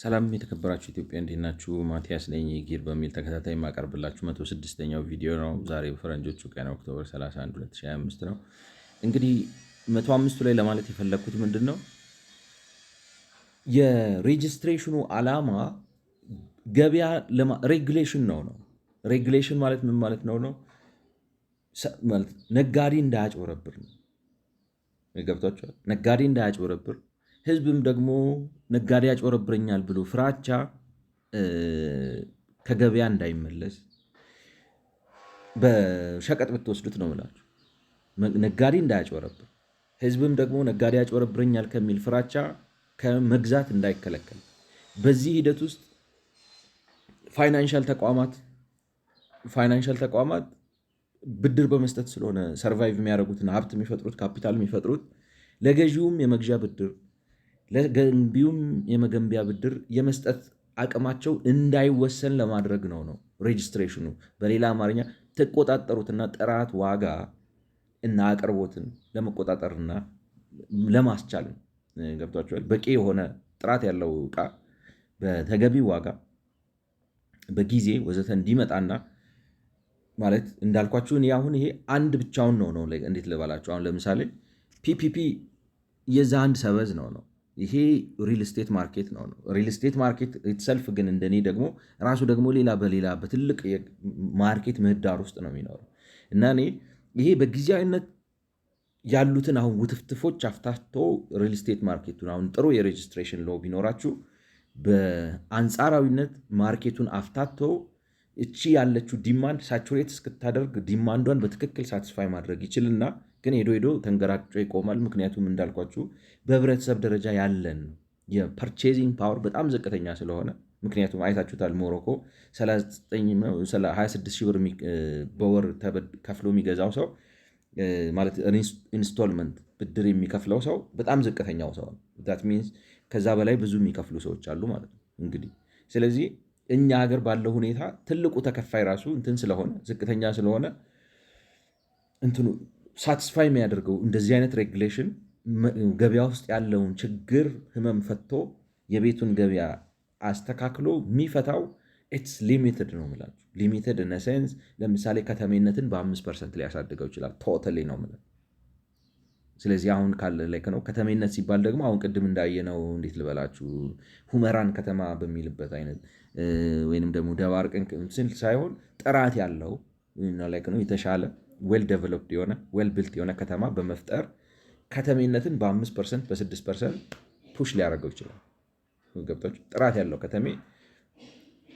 ሰላም የተከበራችሁ ኢትዮጵያ እንዴት ናችሁ? ማቲያስ ነኝ። ጊር በሚል ተከታታይ የማቀርብላችሁ 106ኛው ቪዲዮ ነው። ዛሬ በፈረንጆቹ ቀን ኦክቶበር 31 2025 ነው። እንግዲህ 105ቱ ላይ ለማለት የፈለግኩት ምንድን ነው የሬጅስትሬሽኑ ዓላማ ገበያ ሬጉሌሽን ነው። ሬጉሌሽን ማለት ምን ማለት ነው? ነጋዴ እንዳያጭበረብር ነው። ገብቷቸዋል። ነጋዴ እንዳያጭበረብር ህዝብም ደግሞ ነጋዴ ያጭበረብረኛል ብሎ ፍራቻ ከገበያ እንዳይመለስ በሸቀጥ ብትወስዱት ነው የምላችሁ። ነጋዴ እንዳያጭበረብር ህዝብም ደግሞ ነጋዴ ያጭበረብረኛል ከሚል ፍራቻ ከመግዛት እንዳይከለከል በዚህ ሂደት ውስጥ ፋይናንሻል ተቋማት ብድር በመስጠት ስለሆነ ሰርቫይቭ የሚያደርጉትና ሀብት የሚፈጥሩት ካፒታል የሚፈጥሩት ለገዢውም የመግዣ ብድር ለገንቢውም የመገንቢያ ብድር የመስጠት አቅማቸው እንዳይወሰን ለማድረግ ነው ሬጅስትሬሽኑ። በሌላ አማርኛ ተቆጣጠሩትና ጥራት፣ ዋጋ እና አቅርቦትን ለመቆጣጠርና ለማስቻል ገብቷቸዋል። በቂ የሆነ ጥራት ያለው ዕቃ በተገቢ ዋጋ በጊዜ ወዘተ እንዲመጣና ማለት እንዳልኳችሁ እኔ አሁን ይሄ አንድ ብቻውን ነው እንዴት ልባላችሁ። አሁን ለምሳሌ ፒፒፒ የዛ አንድ ሰበዝ ነው። ይሄ ሪል ስቴት ማርኬት ነው። ሪል ስቴት ማርኬት ኢትሰልፍ ግን እንደኔ ደግሞ ራሱ ደግሞ በሌላ በትልቅ ማርኬት ምህዳር ውስጥ ነው የሚኖረው እና እኔ ይሄ በጊዜያዊነት ያሉትን አሁን ውትፍትፎች አፍታቶ ሪል ስቴት ማርኬቱን አሁን ጥሩ የሬጅስትሬሽን ሎ ቢኖራችሁ በአንጻራዊነት ማርኬቱን አፍታቶ እቺ ያለችው ዲማንድ ሳቹሬት እስክታደርግ ዲማንዷን በትክክል ሳቲስፋይ ማድረግ ይችልና ግን ሄዶ ተንገራጮ ይቆማል። ምክንያቱም እንዳልኳችሁ በህብረተሰብ ደረጃ ያለን የፐርቼዚንግ ፓወር በጣም ዝቅተኛ ስለሆነ፣ ምክንያቱም አይታችሁታል ሞሮኮ 26 ሺህ ብር በወር ከፍሎ የሚገዛው ሰው ማለት ኢንስቶልመንት ብድር የሚከፍለው ሰው በጣም ዝቅተኛው ሰው ነው። ዛት ሚንስ ከዛ በላይ ብዙ የሚከፍሉ ሰዎች አሉ ማለት ነው እንግዲህ። ስለዚህ እኛ ሀገር ባለው ሁኔታ ትልቁ ተከፋይ ራሱ እንትን ስለሆነ ዝቅተኛ ስለሆነ እንትኑ ሳቲስፋይ የሚያደርገው እንደዚህ አይነት ሬጉሌሽን ገበያ ውስጥ ያለውን ችግር ህመም ፈቶ የቤቱን ገበያ አስተካክሎ የሚፈታው ኢትስ ሊሚትድ ነው የምላችሁ። ሊሚትድ ኢን ሴንስ ለምሳሌ ከተሜነትን በ5% ሊያሳድገው ይችላል። ቶታሊ ነው የምልህ። ስለዚህ አሁን ካለ ላይ ነው ከተሜነት ሲባል ደግሞ አሁን ቅድም እንዳየነው እንዴት ልበላችሁ ሁመራን ከተማ በሚልበት አይነት ወይንም ደግሞ ደባርቅን ስል ሳይሆን ጥራት ያለው የተሻለ ዌል ዴቨሎፕድ የሆነ ዌል ቢልት የሆነ ከተማ በመፍጠር ከተሜነትን በ5% በ6% ፑሽ ሊያደርገው ይችላል። ገብታችሁ ጥራት ያለው ከተሜ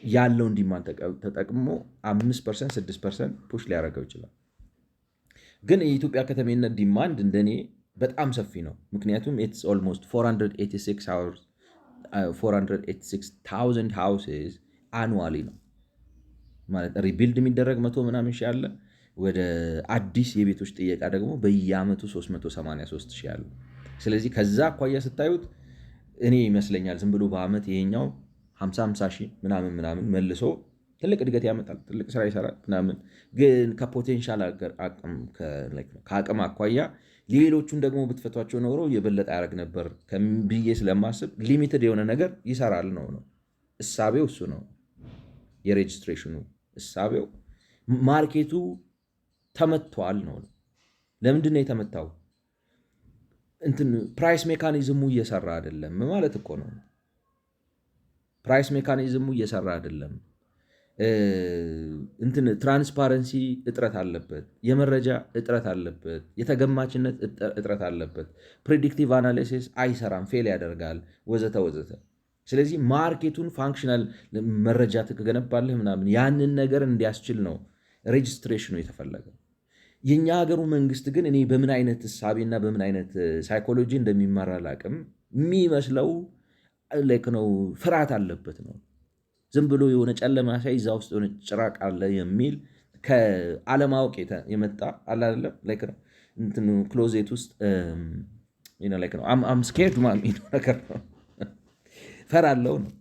ያለውን ዲማንድ ተጠቅሞ 5% 6% ፑሽ ሊያደርገው ይችላል። ግን የኢትዮጵያ ከተሜነት ዲማንድ እንደኔ በጣም ሰፊ ነው። ምክንያቱም ኢትስ ኦልሞስት 486,000 ሃውስስ አኑዋሊ ነው ማለት ሪቢልድ የሚደረግ 100 ምናምን ሺህ አለ። ወደ አዲስ የቤቶች ጥየቃ ደግሞ በየዓመቱ 383 ሺህ አለ። ስለዚህ ከዛ አኳያ ስታዩት እኔ ይመስለኛል ዝም ብሎ በዓመት ይሄኛው 50 ሺህ ምናምን መልሶ ትልቅ እድገት ያመጣል፣ ትልቅ ስራ ይሰራል ምናምን። ግን ከፖቴንሻል ከአቅም አኳያ ሌሎቹን ደግሞ ብትፈቷቸው ኖሮ የበለጠ ያደርግ ነበር ብዬ ስለማስብ ሊሚትድ የሆነ ነገር ይሰራል ነው እሳቤው። እሱ ነው የሬጅስትሬሽኑ እሳቤው። ማርኬቱ ተመቷል ነው። ለምንድን ነው የተመታው? ፕራይስ ሜካኒዝሙ እየሰራ አይደለም ማለት እኮ ነው። ፕራይስ ሜካኒዝሙ እየሰራ አይደለም። ትራንስፓረንሲ እጥረት አለበት፣ የመረጃ እጥረት አለበት፣ የተገማችነት እጥረት አለበት፣ ፕሬዲክቲቭ አናሊሲስ አይሰራም፣ ፌል ያደርጋል ወዘተ ወዘተ። ስለዚህ ማርኬቱን ፋንክሽናል መረጃ ትገነባለህ ምናምን ያንን ነገር እንዲያስችል ነው ሬጅስትሬሽኑ የተፈለገው። የኛ ሀገሩ መንግስት ግን እኔ በምን አይነት እሳቤና በምን አይነት ሳይኮሎጂ እንደሚመራ አላቅም፣ የሚመስለው ነው ፍርሃት አለበት ነው። ዝም ብሎ የሆነ ጨለማ ሳይ እዛ ውስጥ የሆነ ጭራቅ አለ የሚል ከአለማወቅ የመጣ አላለም ነው። ክሎዜት ውስጥ ነው አም ስኬርድ ነገር ነው ፈራለው ነው።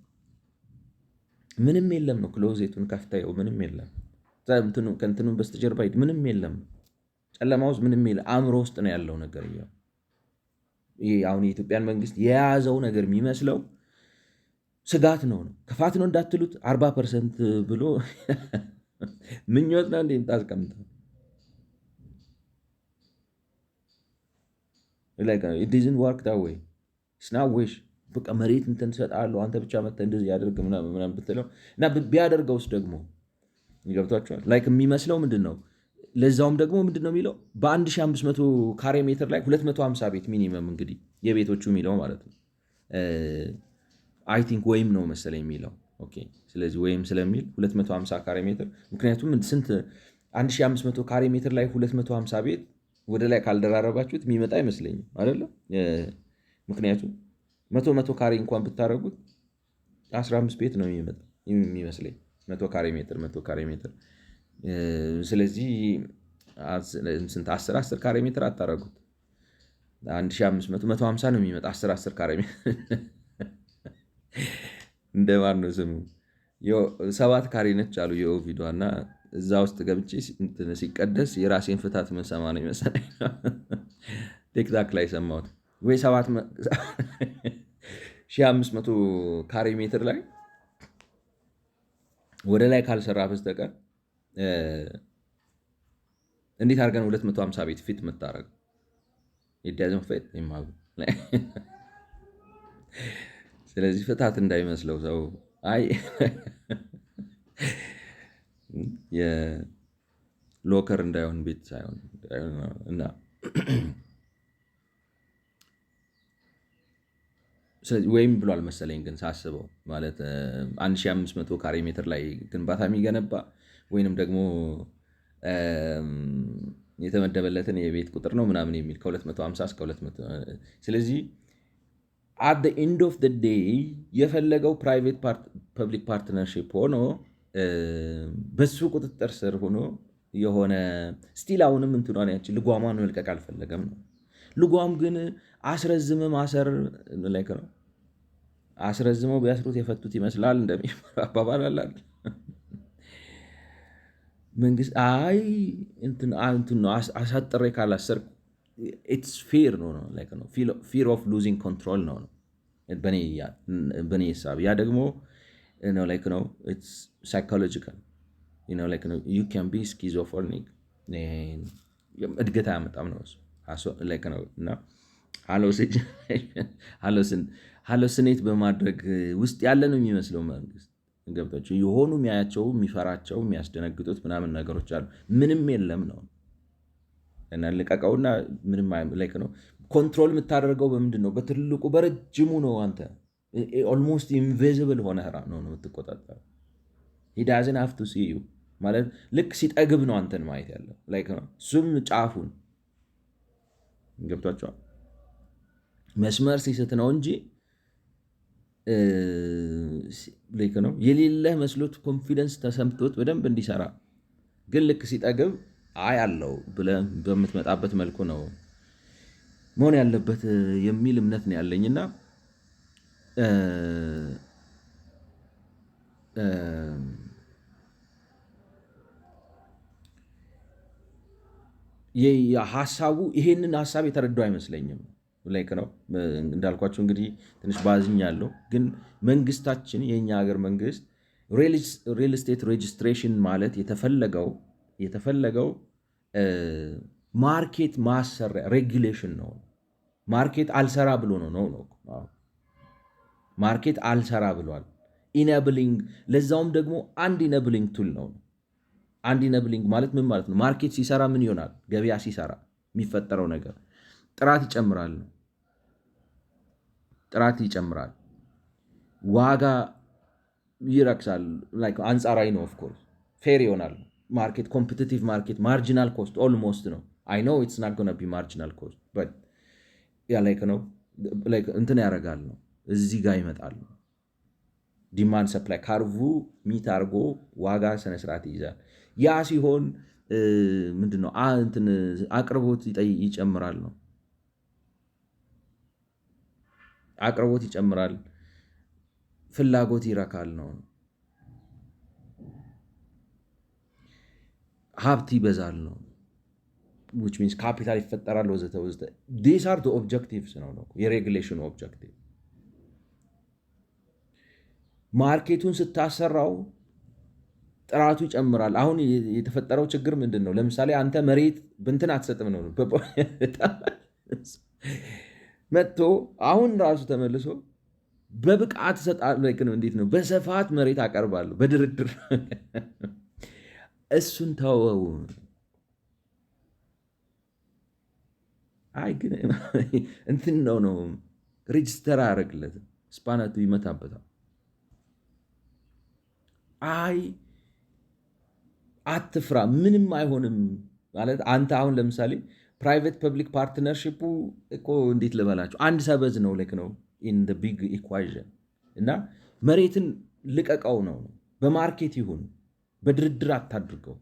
ምንም የለም ነው። ክሎዜቱን ከፍተው ምንም የለም። ከእንትኑ በስተጀርባ ምንም የለም። ጨለማ ውስጥ ምንም የለም። አእምሮ ውስጥ ነው ያለው ነገር። ይሄ አሁን የኢትዮጵያን መንግስት የያዘው ነገር የሚመስለው ስጋት ነው። ክፋት ነው እንዳትሉት 40% ብሎ ምኞት ነው እንዴ የምታስቀምጠው? ዲዝን ዋርክ ዳ ወይ ስናዌሽ በቃ መሬት እንትን ትሰጣለሁ አንተ ብቻ መተህ እንደዚህ ያደርግ ምናምን ብትለው እና ቢያደርገውስ ደግሞ ይገብቷቸዋል። ላይክ የሚመስለው ምንድን ነው? ለዛውም ደግሞ ምንድን ነው የሚለው በ1500 ካሬ ሜትር ላይ 250 ቤት ሚኒመም እንግዲህ የቤቶቹ የሚለው ማለት ነው። አይ ቲንክ ወይም ነው መሰለኝ የሚለው ኦኬ። ስለዚህ ወይም ስለሚል 250 ካሬ ሜትር ምክንያቱም ስንት 1500 ካሬ ሜትር ላይ 250 ቤት ወደ ላይ ካልደራረባችሁት የሚመጣ አይመስለኝም አይደለም። ምክንያቱም መቶ ካሬ እንኳን ብታደረጉት 15 ቤት ነው የሚመስለኝ 100 ካሬ ሜትር። ስለዚህ ስንት 10 ካሬ ሜትር አታረጉት 1500 150 ነው የሚመጣ 10 ካሬ ሜትር እንደማን ነው ስሙ 7 ካሬ ነች አሉ የኦቪዷ እና እዛ ውስጥ ገብቼ ሲቀደስ የራሴን ፍታት መሰማ ነው ይመስለኝ ቲክታክ ላይ ሰማሁት። ወይ 7500 ካሬ ሜትር ላይ ወደ ላይ ካልሰራ በስተቀር እንዴት አድርገን 250 ቤት ፊት የምታደርገው ይዳዝም ፌት ይማሉ። ስለዚህ ፍታት እንዳይመስለው ሰው አይ የሎከር እንዳይሆን ቤት ሳይሆን እና ወይም ብሏል መሰለኝ ግን ሳስበው ማለት 1500 ካሬ ሜትር ላይ ግንባታ የሚገነባ ወይንም ደግሞ የተመደበለትን የቤት ቁጥር ነው ምናምን የሚል ከ250 እስከ 200 ስለዚህ አት ኤንድ ኦፍ ዴይ የፈለገው ፕራይቬት ፐብሊክ ፓርትነርሺፕ ሆኖ በሱ ቁጥጥር ስር ሆኖ የሆነ ስቲል አሁንም እንትኗን ያችን ልጓሟን መልቀቅ አልፈለገም ነው። ልጓም ግን አስረዝም ማሰር ላይክ ነው። አስረዝመው ቢያስሩት የፈቱት ይመስላል እንደሚባል አባባል አለ። መንግስት አይ እንትን ነው አሳጥሬ ካላሰርኩ ኢትስ ፌር ነው ነው ፊር ኦፍ ሉዚንግ ኮንትሮል ነው በኔ ሂሳብ። ያ ደግሞ ላይክ ነው ኢትስ ሳይኮሎጂካል ዩ ካን ቢ ስኪዞፍሬኒክ እድገት አያመጣም ነው ላይክ ነው እና ሃሎሲኔት በማድረግ ውስጥ ያለ ነው የሚመስለው መንግስት ገብታችሁ የሆኑ የሚያያቸው የሚፈራቸው የሚያስደነግጡት ምናምን ነገሮች አሉ። ምንም የለም ነው እና ልቀቀውና ምንም ላይክ ነው ኮንትሮል የምታደርገው በምንድን ነው? በትልቁ በረጅሙ ነው። አንተ ኦልሞስት ኢንቪዚብል ሆነ ነው የምትቆጣጠረው። ሂ ዳዝንት ሃቭ ቱ ሲ ዩ ማለት ልክ ሲጠግብ ነው አንተን ማየት ያለው ላይክ ነው። እሱም ጫፉን ገብቷቸዋል መስመር ሲስት ነው እንጂ ልክ ነው የሌለህ መስሎት ኮንፊደንስ ተሰምቶት በደንብ እንዲሰራ ግን ልክ ሲጠግብ አይ አለው ብለህ በምትመጣበት መልኩ ነው መሆን ያለበት የሚል እምነት ነው ያለኝና ሀሳቡ ይሄንን ሀሳብ የተረዳው አይመስለኝም። ላይክ ነው እንዳልኳቸው እንግዲህ ትንሽ ባዝኛለሁ። ግን መንግስታችን የኛ ሀገር መንግስት ሪል ስቴት ሬጅስትሬሽን ማለት የተፈለገው ማርኬት ማሰሪያ ሬጉሌሽን ነው። ማርኬት አልሰራ ብሎ ነው ማርኬት አልሰራ ብሏል። ኢነብሊንግ ለዛውም ደግሞ አንድ ኢነብሊንግ ቱል ነው። አንድ ኢነብሊንግ ማለት ምን ማለት ነው? ማርኬት ሲሰራ ምን ይሆናል? ገበያ ሲሰራ የሚፈጠረው ነገር ጥራት ይጨምራል፣ ዋጋ ይረክሳል። አንጻራዊ ነው። ኦፍኮርስ ፌር ይሆናል። ማርኬት ኮምፒቲቲቭ ማርኬት ማርጂናል ኮስት ኦልሞስት ነው። አይ ኖ ኢትስ ናት ጎና ቢ ማርጂናል ኮስት በት ያ ላይክ ነው እንትን ያደርጋል ነው እዚህ ጋር ይመጣል። ዲማንድ ሰፕላይ ካርቭ ሚት አድርጎ ዋጋ ስነስርዓት ይይዛል። ያ ሲሆን ምንድነው እንትን አቅርቦት ይጨምራል ነው አቅርቦት ይጨምራል፣ ፍላጎት ይረካል ነው ሀብት ይበዛል ነው which means ካፒታል ይፈጠራል ወዘተ ወዘተ። these are the objectives ነው የሬጉሌሽኑ ኦብጀክቲቭ። ማርኬቱን ስታሰራው ጥራቱ ይጨምራል። አሁን የተፈጠረው ችግር ምንድን ነው? ለምሳሌ አንተ መሬት ብንትን አትሰጥም ነው መጥቶ አሁን ራሱ ተመልሶ በብቃት እሰጣለሁ። እንዴት ነው? በስፋት መሬት አቀርባለሁ በድርድር እሱን ተወው። አይ ግን እንትን ነው ሬጅስተር አያደርግለትም፣ ስፓናቱ ይመታበታል። አይ አትፍራ፣ ምንም አይሆንም ማለት አንተ አሁን ለምሳሌ ፕራይቬት ፐብሊክ ፓርትነርሽፑ እኮ እንዴት ልበላቸው አንድ ሰበዝ ነው ልክ ነው ኢን ቢግ ኢኳዥን እና መሬትን ልቀቀው ነው። በማርኬት ይሁን በድርድር አታድርገው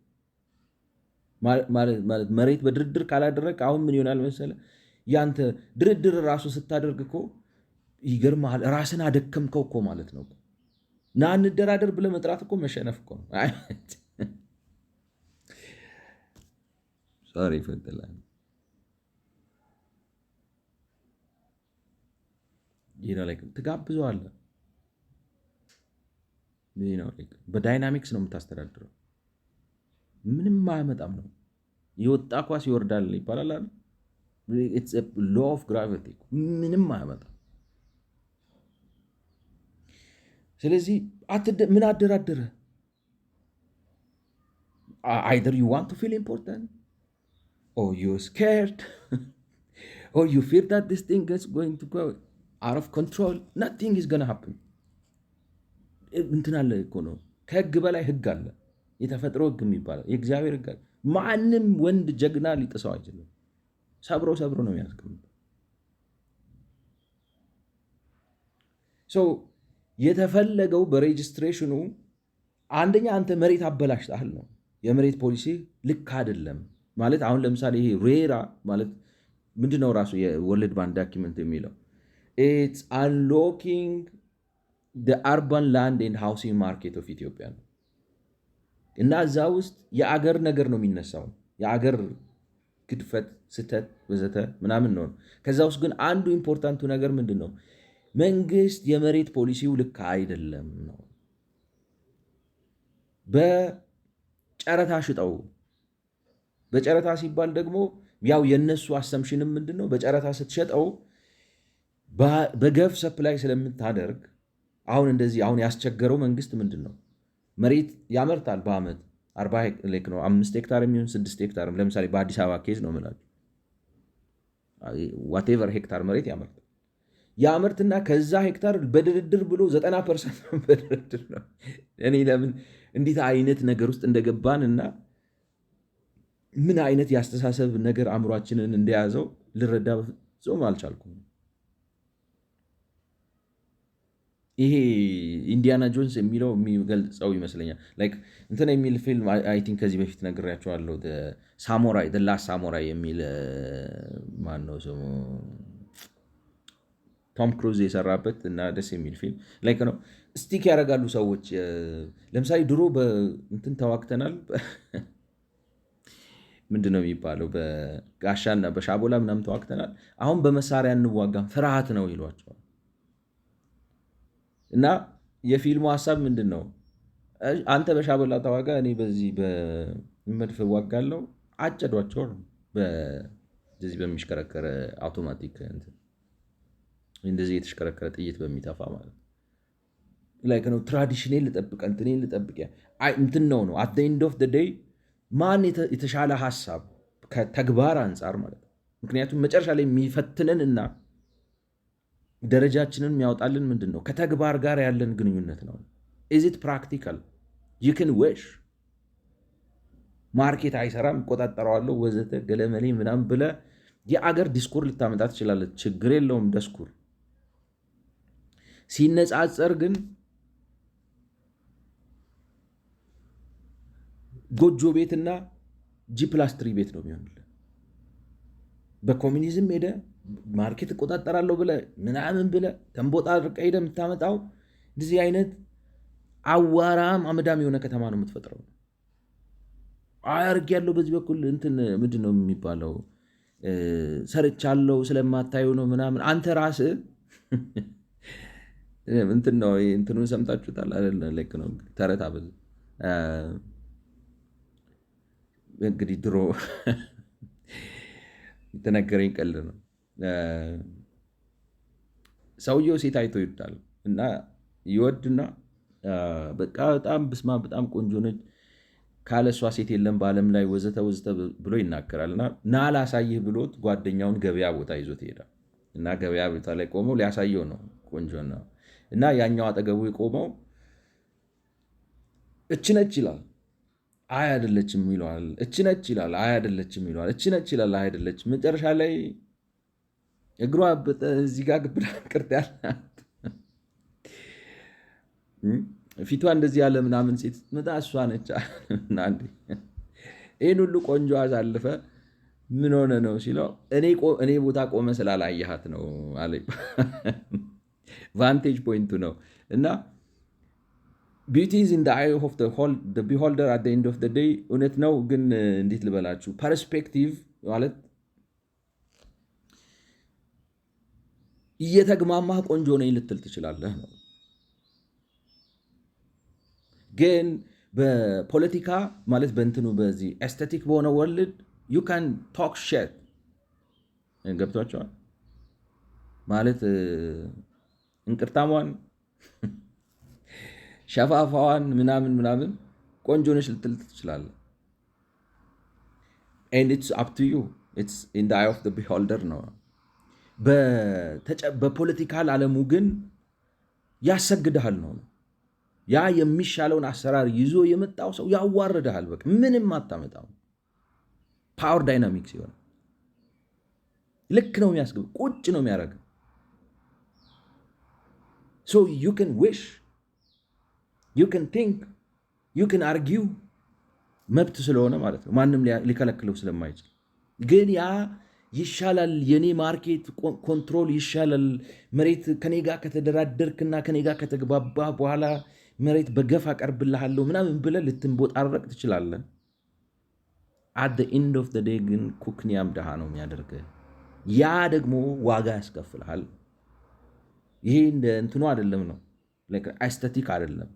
ማለት መሬት በድርድር ካላደረግ አሁን ምን ይሆናል መሰለህ? ያንተ ድርድር ራሱ ስታደርግ እኮ ይገርምሃል፣ ራስን አደከምከው እኮ ማለት ነው። ና እንደራደር ብለህ መጥራት እኮ መሸነፍ እኮ ነው። ሶሪ ይፈጥላል ትጋብዘዋለህ። በዳይናሚክስ ነው የምታስተዳድረው። ምንም አያመጣም ነው። የወጣ ኳስ ይወርዳል ይባላል። ሎ ኦፍ ግራቪቲ ምንም አያመጣም። ስለዚህ ምን አደራደረ? አይደር ዩ ዋንት ቱ ፊል ኢምፖርታንት ኦር ዩ ስኬርድ ኦር ዩ ፊል ዛት ዲስ ቲንግ ኢዝ ጎይንግ ቱ ጎ አውት ኦፍ ኮንትሮል ናቲንግ ኢዝ ጎና ሃፕን። እንትን አለ እኮ ነው። ከህግ በላይ ህግ አለ። የተፈጥሮ ህግ የሚባለው የእግዚአብሔር ህግ አለ። ማንም ወንድ ጀግና ሊጥሰው አይችልም። ሰብሮ ነው የሚያስቀምጠው። የተፈለገው በሬጅስትሬሽኑ አንደኛ አንተ መሬት አበላሽተሃል ነው። የመሬት ፖሊሲ ልክ አይደለም ማለት አሁን ለምሳሌ ይሄ ሬራ ማለት ምንድነው? ራሱ የወርልድ ባንክ ዳኪመንት የሚለው ኢትስ አንሎኪንግ አርባን ላንድ ኤንድ ሃውሲንግ ማርኬት ኦፍ ኢትዮጵያ ነው። እና እዛ ውስጥ የአገር ነገር ነው የሚነሳው፣ የአገር ግድፈት፣ ስተት ወዘተ ምናምን ነው። ከዛ ውስጥ ግን አንዱ ኢምፖርታንቱ ነገር ምንድን ነው? መንግስት የመሬት ፖሊሲው ልክ አይደለም ነው። በጨረታ ሽጠው። በጨረታ ሲባል ደግሞ ያው የነሱ አሰምሽንም ምንድን ነው? በጨረታ ስትሸጠው በገፍ ሰፕላይ ስለምታደርግ አሁን እንደዚህ አሁን ያስቸገረው መንግስት ምንድን ነው? መሬት ያመርታል በአመት 40 ነው 5 ሄክታር የሚሆን 6 ሄክታርም ለምሳሌ በአዲስ አበባ ኬዝ ነው የምላቸው ዋቴቨር ሄክታር መሬት ያመርታል። ያመርትና ከዛ ሄክታር በድርድር ብሎ 90% በድርድር ነው። እኔ ለምን እንዴት አይነት ነገር ውስጥ እንደገባን እና ምን አይነት ያስተሳሰብ ነገር አእምሯችንን እንደያዘው ልረዳ በፍጹም አልቻልኩም። ይሄ ኢንዲያና ጆንስ የሚለው የሚገልጸው ይመስለኛል። ላይክ እንትን የሚል ፊልም አይ ቲንክ ከዚህ በፊት ነግሬያቸዋለሁ። ሳሞራይ ላስት ሳሞራይ የሚል ማነው ስሙ ቶም ክሩዝ የሰራበት እና ደስ የሚል ፊልም ላይክ ነው። ስቲክ ያደርጋሉ ሰዎች። ለምሳሌ ድሮ በእንትን ተዋግተናል፣ ምንድን ነው የሚባለው በጋሻና በሻቦላ ምናምን ተዋግተናል። አሁን በመሳሪያ እንዋጋም ፍርሃት ነው ይሏቸዋል። እና የፊልሙ ሀሳብ ምንድን ነው? አንተ በሻበላ ተዋጋ፣ እኔ በዚህ በመድፍ ዋጋለው። አጨዷቸው ነው በዚህ በሚሽከረከረ አውቶማቲክ እንደዚህ የተሽከረከረ ጥይት በሚተፋ ማለት ላይክ ነው። ትራዲሽኔን ልጠብቅ እንትኔን ልጠብቅ እንትን ነው ነው አት ኤንድ ኦፍ ዴይ ማን የተሻለ ሀሳብ ከተግባር አንጻር ማለት ነው። ምክንያቱም መጨረሻ ላይ የሚፈትነን እና ደረጃችንን የሚያወጣልን ምንድን ነው? ከተግባር ጋር ያለን ግንኙነት ነው። ኢዝ ኢት ፕራክቲካል ዩ ካን ዊሽ ማርኬት አይሰራም እቆጣጠረዋለሁ ወዘተ ገለመሌ ምናምን ብለህ የአገር ዲስኩር ልታመጣ ትችላለህ። ችግር የለውም ዲስኩር። ሲነጻጸር ግን ጎጆ ቤትና ጂ+3 ቤት ነው የሚሆንልን። በኮሚኒዝም ሄደ ማርኬት እቆጣጠራለሁ ብለህ ምናምን ብለህ ተንቦጣ ርቀ ሄደ የምታመጣው እንደዚህ አይነት አዋራም አመዳም የሆነ ከተማ ነው የምትፈጥረው። አያርግ ያለው በዚህ በኩል እንትን ምንድን ነው የሚባለው ሰርቻለሁ ስለማታየው ነው ምናምን። አንተ ራስህ እንትን ነው እንትኑን ሰምታችሁታል አይደል? ልክ ነው ተረት አበዝ እንግዲህ ድሮ የተነገረኝ ቀልድ ነው። ሰውየው ሴት አይቶ ይወዳል እና ይወድና በቃ በጣም ብስማ በጣም ቆንጆ ነች ካለ እሷ ሴት የለም በዓለም ላይ ወዘተ ወዘተ ብሎ ይናገራል። እና ና ላሳይህ ብሎት ጓደኛውን ገበያ ቦታ ይዞት ይሄዳል። እና ገበያ ቦታ ላይ ቆመው ሊያሳየው ነው ቆንጆ ነው። እና ያኛው አጠገቡ የቆመው እች ነች ይላል፣ አይ አይደለችም ይለዋል። እች ነች ይላል፣ አይ አይደለችም ይለዋል። እች ነች ይላል፣ አይ አይደለችም። መጨረሻ ላይ እግሯ እዚህ ጋር ግብዳ ቅርጥ ያላት ፊቷ እንደዚህ ያለ ምናምን ሴት ስትመጣ እሷ ነች። ይህን ሁሉ ቆንጆ አሳልፈ ምን ሆነ ነው ሲለው እኔ ቦታ ቆመ ስላላየሃት ነው አለ። ቫንቴጅ ፖይንቱ ነው። እና ቢዩቲ ኢዝ ኢን ዘ አይ ኦፍ ዘ ቢሆልደር አት ዘ ኤንድ ኦፍ ዘ ዴይ እውነት ነው። ግን እንዴት ልበላችሁ ፐርስፔክቲቭ ማለት እየተግማማህ ቆንጆ ነኝ ልትል ትችላለህ ነው። ግን በፖለቲካ ማለት በእንትኑ በዚህ ኤስቴቲክ በሆነ ወርልድ ዩ ካን ቶክ ሼት ገብቷቸዋል ማለት እንቅርታሟን ሸፋፋዋን ምናምን ምናምን ቆንጆ ነች ልትል ትችላለህ። ኤንድ ኢትስ አፕ ቱ ዩ ኢትስ ኢን ዘ አይ ኦፍ ዘ ቢሆልደር ነው። በፖለቲካል ዓለሙ ግን ያሰግድሃል ነው። ያ የሚሻለውን አሰራር ይዞ የመጣው ሰው ያዋርድሃል። በቃ ምንም አታመጣም። ፓወር ዳይናሚክስ ይሆናል። ልክ ነው የሚያስገብ ቁጭ ነው የሚያደርግ። ሶ ዩ ካን ዊሽ ዩ ካን ቲንክ ዩ ካን አርጊው መብት ስለሆነ ማለት ነው። ማንም ሊከለክለው ስለማይችል ግን ያ ይሻላል፣ የኔ ማርኬት ኮንትሮል ይሻላል፣ መሬት ከኔ ጋር ከተደራደርክና ከኔ ጋር ከተግባባ በኋላ መሬት በገፍ አቀርብልሃለሁ ምናምን ብለህ ልትንቦጣረቅ ትችላለህ። አት ዘ ኤንድ ኦፍ ዘ ዴይ ግን ኩክኒያም ድሃ ነው የሚያደርግህ። ያ ደግሞ ዋጋ ያስከፍልሃል። ይሄ እንደ እንትኑ አይደለም ነው አስቴቲክ አይደለም።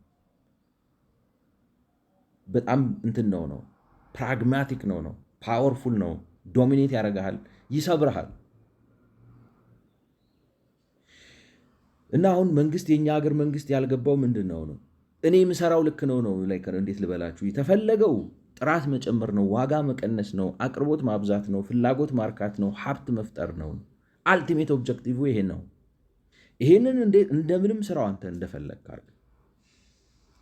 በጣም እንትን ነው ፕራግማቲክ ነው ፓወርፉል ነው። ዶሚኔት ያደርግሃል፣ ይሰብርሃል። እና አሁን መንግስት የኛ ሀገር መንግስት ያልገባው ምንድን ነው እኔ የምሰራው ልክ ነው እንዴት ልበላችሁ፣ የተፈለገው ጥራት መጨመር ነው፣ ዋጋ መቀነስ ነው፣ አቅርቦት ማብዛት ነው፣ ፍላጎት ማርካት ነው፣ ሀብት መፍጠር ነው። አልቲሜት ኦብጀክቲቭ ይሄ ነው። ይሄንን እንደምንም ስራው አንተ እንደፈለግ አድርግ።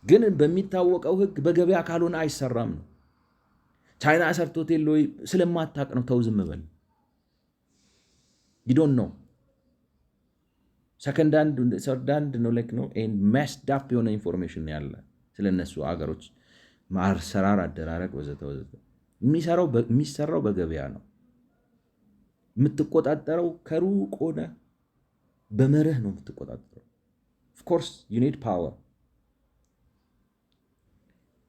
ግን በሚታወቀው ህግ በገበያ ካልሆነ አይሰራም ነው። ቻይና ሰርቶት የለ ወይ ስለማታቅ ነው። ተው ዝም በል። ዩ ዶንት ኖ ሰከንድ አንድ ሰርድ አንድ ነው ላይክ ነው ኤንድ መስድ አፕ የሆነ ኢንፎርሜሽን ያለ ስለነሱ አገሮች ማሰራር፣ አደራረግ ወዘተ ወዘተ። የሚሰራው በገበያ ነው። የምትቆጣጠረው ከሩቅ ሆነ በመርህ ነው የምትቆጣጠረው። ኦፍኮርስ ዩ ኒድ ፓወር፣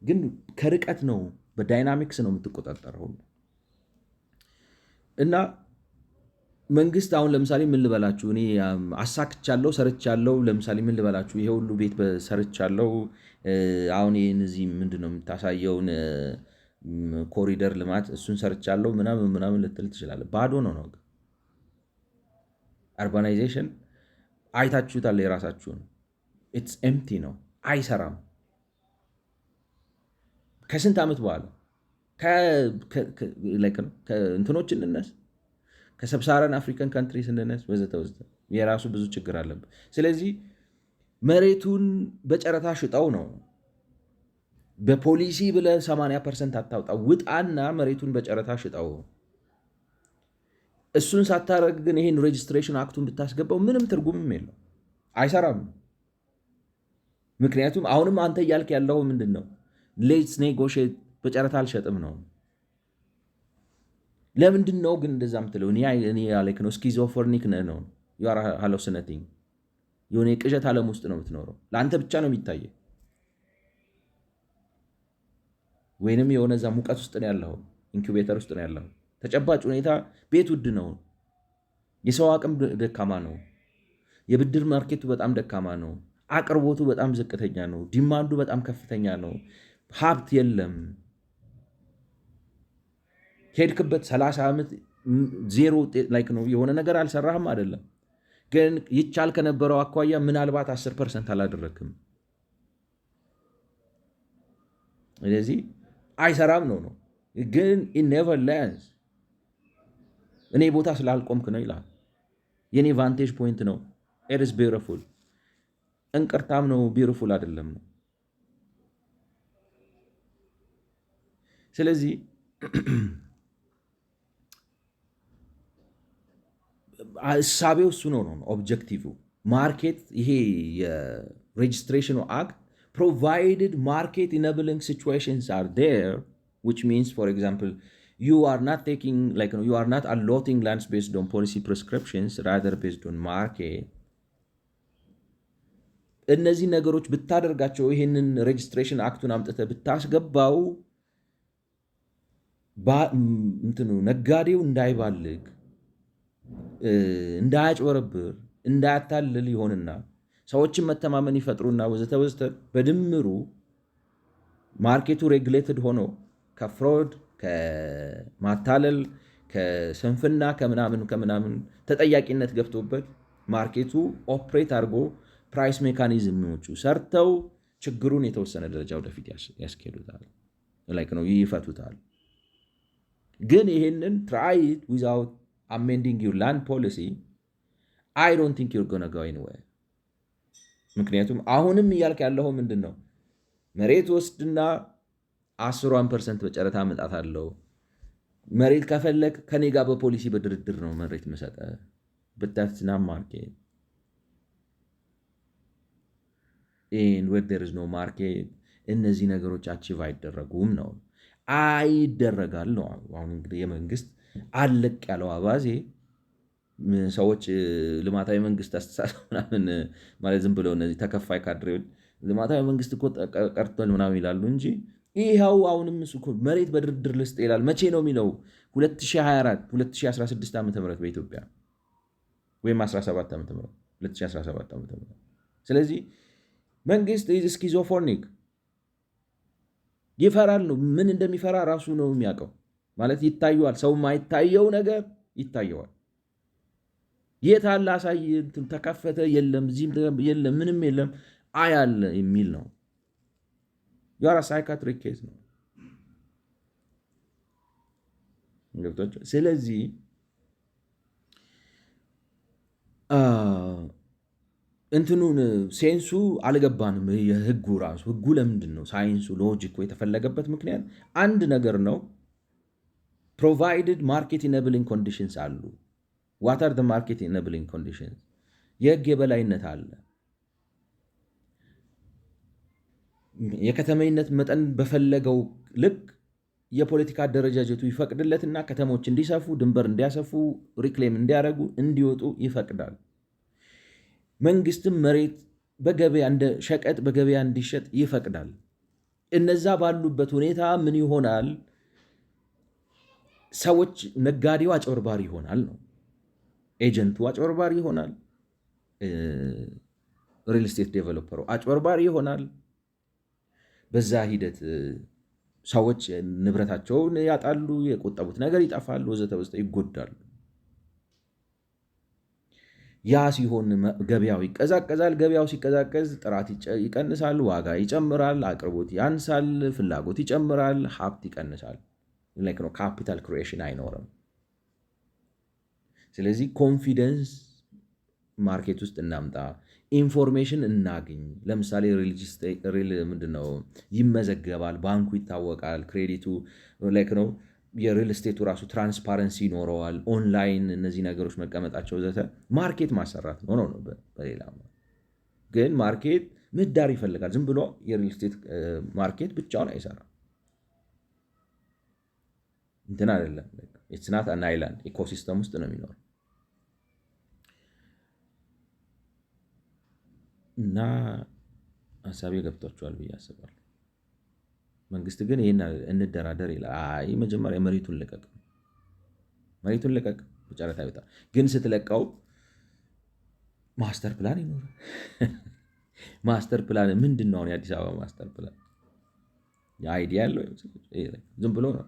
ግን ከርቀት ነው በዳይናሚክስ ነው የምትቆጣጠረው። እና መንግስት አሁን ለምሳሌ ምን ልበላችሁ እኔ አሳክቻለሁ ሰርቻለሁ። ለምሳሌ ምን ልበላችሁ ይሄ ሁሉ ቤት ሰርቻለሁ። አሁን ይህን እዚህ ምንድን ነው የምታሳየውን ኮሪደር ልማት እሱን ሰርቻለሁ ምናምን ምናምን ልትል ትችላለህ። ባዶ ነው። አርባናይዜሽን አይታችሁታል። የራሳችሁን ኢትስ ኤምቲ ነው፣ አይሰራም። ከስንት ዓመት በኋላ እንትኖች እንነስ ከሰብሳራን አፍሪካን ካንትሪ ስንነስ ወዘተ ወዘተ የራሱ ብዙ ችግር አለበት። ስለዚህ መሬቱን በጨረታ ሽጠው ነው። በፖሊሲ ብለህ 80% አታውጣ፣ ውጣና መሬቱን በጨረታ ሽጠው። እሱን ሳታረግ ግን ይሄን ሬጅስትሬሽን አክቱን ብታስገባው ምንም ትርጉምም የለው፣ አይሰራም። ምክንያቱም አሁንም አንተ እያልክ ያለው ምንድን ነው? ሌትስ ኔጎሽት፣ በጨረታ አልሸጥም ነው። ለምንድን ነው ግን እንደዛ ምትለው? እኔ ያለክ ነው ስኪዞፍሬኒክ ነው። ዩአር ሃሉሲኔቲንግ፣ የሆነ የቅዠት ዓለም ውስጥ ነው የምትኖረው። ለአንተ ብቻ ነው የሚታየ፣ ወይንም የሆነ እዛ ሙቀት ውስጥ ነው ያለው፣ ኢንኩቤተር ውስጥ ነው ያለው። ተጨባጭ ሁኔታ ቤት ውድ ነው፣ የሰው አቅም ደካማ ነው። የብድር ማርኬቱ በጣም ደካማ ነው። አቅርቦቱ በጣም ዝቅተኛ ነው። ዲማንዱ በጣም ከፍተኛ ነው። ሀብት የለም። ሄድክበት 30 ዓመት ዜሮ ውጤት ላይክ ነው። የሆነ ነገር አልሰራህም አይደለም፣ ግን ይቻል ከነበረው አኳያ ምናልባት 10% አላደረክም። ስለዚህ አይሰራም ነው ግን ኔቨር ላንስ እኔ ቦታ ስላልቆምክ ነው ይላል። የኔ ቫንቴጅ ፖይንት ነው። ኢትስ ቢዩቲፉል። እንቅርታም ነው ቢዩቲፉል አይደለም ነው። ስለዚህ እሳቤው እሱ ነው ኦብጀክቲቭ ማርኬት። ይሄ የሬጅስትሬሽኑ አክት provided market enabling situations are there, which means, for example, you are not allotting lands based on policy prescriptions, rather based on market. እነዚህ ነገሮች ብታደርጋቸው ይሄንን ሬጅስትሬሽን አክቱን አምጥተህ ብታስገባው ነጋዴው እንዳይባልግ፣ እንዳያጭበረብር፣ እንዳያታልል ይሆንና ሰዎችን መተማመን ይፈጥሩና ወዘተ ወዘተ። በድምሩ ማርኬቱ ሬጉሌትድ ሆኖ ከፍሮድ፣ ከማታለል፣ ከስንፍና፣ ከምናምን ተጠያቂነት ገብቶበት ማርኬቱ ኦፕሬት አድርጎ ፕራይስ ሜካኒዝሞቹ ሰርተው ችግሩን የተወሰነ ደረጃ ወደፊት ያስኬዱታል፣ ይፈቱታል። ግን ይሄንን try it without amending your land policy, I don't think you're gonna go anywhere. ምክንያቱም አሁንም እያልክ ያለው ምንድን ነው? መሬት ወስድና 10% በጨረታ መጣት አለው። መሬት ከፈለክ ከኔ ጋር በፖሊሲ በድርድር ነው መሬት መሰጠ ብታትና ማርኬት and where there is no market እነዚህ ነገሮች አቺቭ አይደረጉም ነው። አይደረጋል ነው። አሁን እንግዲህ የመንግስት አለቅ ያለው አባዜ ሰዎች ልማታዊ መንግስት አስተሳሰብ ምናምን ማለት ዝም ብለው እነዚህ ተከፋይ ካድሬዎች ልማታዊ መንግስት እኮ ቀርቷል ምናምን ይላሉ እንጂ ይኸው አሁንም እሱ እኮ መሬት በድርድር ልስጥ ይላል። መቼ ነው የሚለው? 2024 2016 ዓ.ም በኢትዮጵያ ወይም 17 ዓ.ም 2017 ዓ.ም። ስለዚህ መንግስት ስኪዞፎርኒክ ይፈራል ነው። ምን እንደሚፈራ ራሱ ነው የሚያውቀው። ማለት ይታየዋል። ሰው ማይታየው ነገር ይታየዋል። የት አለ አሳይ፣ ተከፈተ፣ የለም፣ እዚህም የለም፣ ምንም የለም አያለ የሚል ነው። ያራ ሳይካትሪክ ኬዝ ነው። ስለዚህ እንትኑን ሴንሱ አልገባንም። የህጉ ራሱ ህጉ ለምንድን ነው ሳይንሱ ሎጂኩ የተፈለገበት ምክንያት አንድ ነገር ነው። ፕሮቫይድድ ማርኬት ኢነብሊንግ ኮንዲሽንስ አሉ። ዋት አር ማርኬት ኢነብሊንግ ኮንዲሽንስ? የህግ የበላይነት አለ። የከተሜነት መጠን በፈለገው ልክ የፖለቲካ አደረጃጀቱ ይፈቅድለትና ከተሞች እንዲሰፉ፣ ድንበር እንዲያሰፉ፣ ሪክሌም እንዲያደርጉ፣ እንዲወጡ ይፈቅዳል። መንግስትም መሬት በገበያ እንደ ሸቀጥ በገበያ እንዲሸጥ ይፈቅዳል። እነዛ ባሉበት ሁኔታ ምን ይሆናል? ሰዎች ነጋዴው አጭበርባሪ ይሆናል ነው። ኤጀንቱ አጭበርባሪ ይሆናል። ሪል ስቴት ዴቨሎፐሩ አጭበርባሪ ይሆናል። በዛ ሂደት ሰዎች ንብረታቸውን ያጣሉ፣ የቆጠቡት ነገር ይጠፋል፣ ወዘተ ወዘተ ይጎዳሉ። ያ ሲሆን ገበያው ይቀዛቀዛል። ገበያው ሲቀዛቀዝ ጥራት ይቀንሳል፣ ዋጋ ይጨምራል፣ አቅርቦት ያንሳል፣ ፍላጎት ይጨምራል፣ ሀብት ይቀንሳል። ካፒታል ክሪኤሽን አይኖርም። ስለዚህ ኮንፊደንስ ማርኬት ውስጥ እናምጣ፣ ኢንፎርሜሽን እናግኝ። ለምሳሌ ሪል ምንድነው ይመዘገባል፣ ባንኩ ይታወቃል፣ ክሬዲቱ ነው። የሪል ስቴቱ ራሱ ትራንስፓረንሲ ይኖረዋል። ኦንላይን እነዚህ ነገሮች መቀመጣቸው ዘተ ማርኬት ማሰራት ነው ነው። በሌላ ግን ማርኬት ምህዳር ይፈልጋል። ዝም ብሎ የሪል ስቴት ማርኬት ብቻውን አይሰራም። እንትን አይደለም። ኢትስ ናት አን አይላንድ ኢኮሲስተም ውስጥ ነው የሚኖር እና ሀሳቤ ገብቷቸዋል ብዬ አስባለሁ። መንግስት ግን ይህን እንደራደር ይላል። አይ መጀመሪያ መሬቱን ልቀቅ፣ መሬቱን ልቀቅ፣ በጨረታ ይወጣል። ግን ስትለቀው ማስተር ፕላን ይኖር። ማስተር ፕላን ምንድን ነው? የአዲስ አበባ ማስተር ፕላን አይዲያ ያለው ዝም ብሎ ነው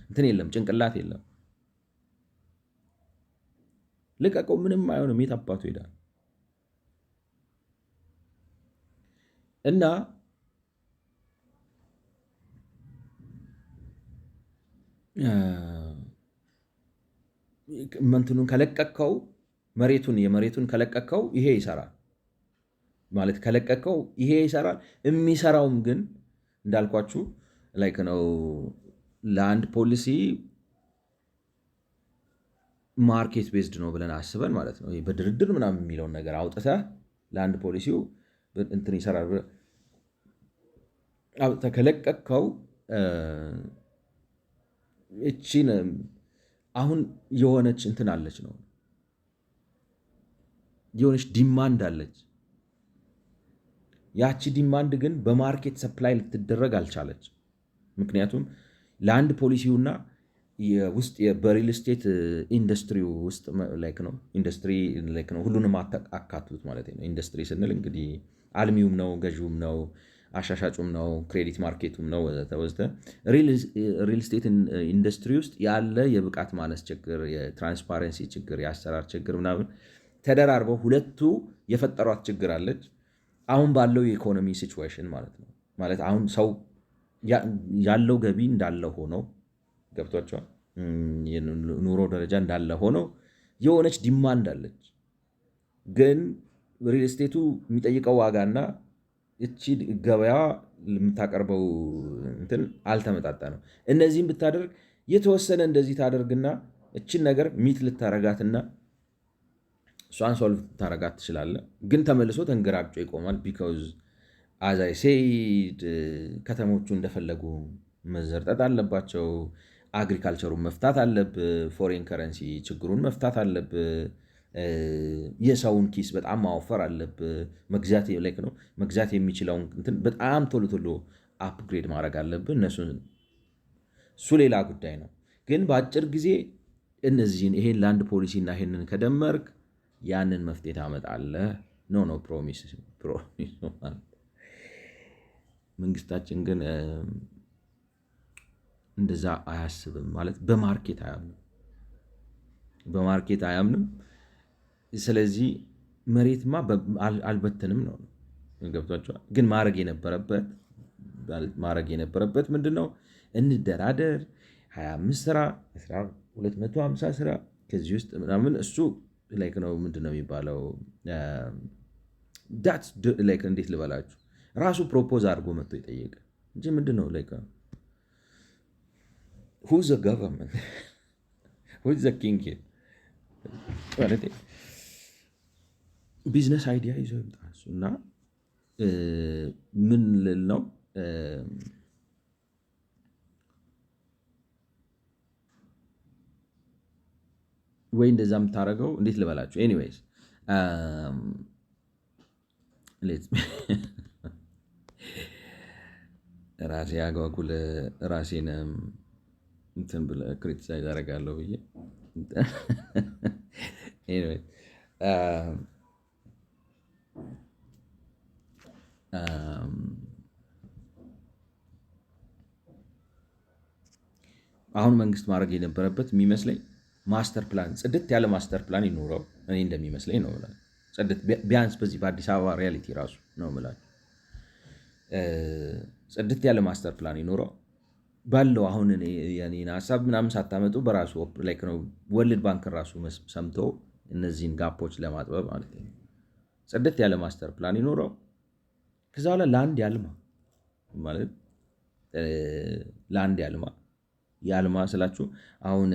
እንትን የለም፣ ጭንቅላት የለም። ልቀቀው፣ ምንም አይሆንም። የት አባቱ ሄዳል? እና መንትኑን ከለቀቅከው የመሬቱን ከለቀቅከው ይሄ ይሰራል ማለት ከለቀቅከው ይሄ ይሰራል። የሚሰራውም ግን እንዳልኳችሁ ላይክ ነው። ለአንድ ፖሊሲ ማርኬት ቤዝድ ነው ብለን አስበን ማለት ነው። በድርድር ምናምን የሚለውን ነገር አውጥተህ ለአንድ ፖሊሲው እንትን ይሰራል አውጥተህ ከለቀቅከው እቺን አሁን የሆነች እንትን አለች ነው የሆነች ዲማንድ አለች። ያቺ ዲማንድ ግን በማርኬት ሰፕላይ ልትደረግ አልቻለች። ምክንያቱም ለአንድ ፖሊሲውና ውስጥ በሪል ስቴት ኢንዱስትሪው ውስጥ ላይክ ነው ኢንዱስትሪ ላይክ ነው ሁሉንም አካቱት ማለት ነው። ኢንዱስትሪ ስንል እንግዲህ አልሚውም ነው፣ ገዢውም ነው፣ አሻሻጩም ነው፣ ክሬዲት ማርኬቱም ነው ወዘተ። ሪል ስቴት ኢንዱስትሪ ውስጥ ያለ የብቃት ማነስ ችግር፣ የትራንስፓረንሲ ችግር፣ የአሰራር ችግር ምናምን ተደራርበው ሁለቱ የፈጠሯት ችግር አለች። አሁን ባለው የኢኮኖሚ ሲቹዌሽን ማለት ነው። ማለት አሁን ሰው ያለው ገቢ እንዳለ ሆኖ ገብቷቸዋል። ኑሮ ደረጃ እንዳለ ሆኖ የሆነች ዲማንድ አለች። ግን ሪል ስቴቱ የሚጠይቀው ዋጋና እቺ ገበያ የምታቀርበው እንትን አልተመጣጠነም። እነዚህም ብታደርግ የተወሰነ እንደዚህ ታደርግና እችን ነገር ሚት ልታረጋትና እሷን ሶልቭ ታረጋት ትችላለህ። ግን ተመልሶ ተንገራግጮ ይቆማል። ቢካውዝ አዛይ ሴድ ከተሞቹ እንደፈለጉ መዘርጠጥ አለባቸው። አግሪካልቸሩን መፍታት አለብህ። ፎሬን ከረንሲ ችግሩን መፍታት አለብህ። የሰውን ኪስ በጣም ማወፈር አለብህ። መግዛት የሚችለውን እንትን በጣም ቶሎ ቶሎ አፕግሬድ ማድረግ አለብህ። እሱ ሌላ ጉዳይ ነው። ግን በአጭር ጊዜ እነዚህን ይሄን ላንድ ፖሊሲ እና ይሄንን ከደመርክ ያንን መፍትሄ ታመጣለህ። ኖ ፕሮሚስ መንግስታችን ግን እንደዛ አያስብም። ማለት በማርኬት አያምንም። ስለዚህ መሬትማ አልበትንም ነው ገብቷቸዋል። ግን ማድረግ የነበረበት ምንድን ነው? እንደራደር 25 ስራ 250 ስራ ከዚህ ውስጥ ምናምን እሱ ላይክ ነው ምንድን ነው የሚባለው? ላይክ እንዴት ልበላችሁ ራሱ ፕሮፖዝ አድርጎ መጥቶ የጠየቀ እንጂ ምንድን ነው ላይክ ሁዝ ዘ ገቨርንመንት ሁዝ ዘ ኪንግ ማለት ቢዝነስ አይዲያ ይዞ ይምጣ እሱ እና ምን ልል ነው ወይ እንደዛ የምታደርገው እንዴት ልበላችሁ? ኤኒዌይስ ራሴ አጓጉል ራሴን እንትን ብለህ ክሪቲሳይዝ አደርጋለሁ ብዬ አሁን መንግስት ማድረግ የነበረበት የሚመስለኝ ማስተር ፕላን ጽድት ያለ ማስተር ፕላን ይኖረው እኔ እንደሚመስለኝ ነው። ቢያንስ በዚህ በአዲስ አበባ ሪያሊቲ ራሱ ነው የምላቸው ጽድት ያለ ማስተር ፕላን ይኖረው ባለው አሁን የኔን ሀሳብ ምናምን ሳታመጡ በራሱ ላይክ ነው ወርልድ ባንክ ራሱ ሰምቶ እነዚህን ጋፖች ለማጥበብ ማለት ነው ጽድት ያለ ማስተር ፕላን ይኖረው። ከዛ በኋላ ለአንድ ያልማ ማለት ለአንድ ያልማ ስላችሁ አሁን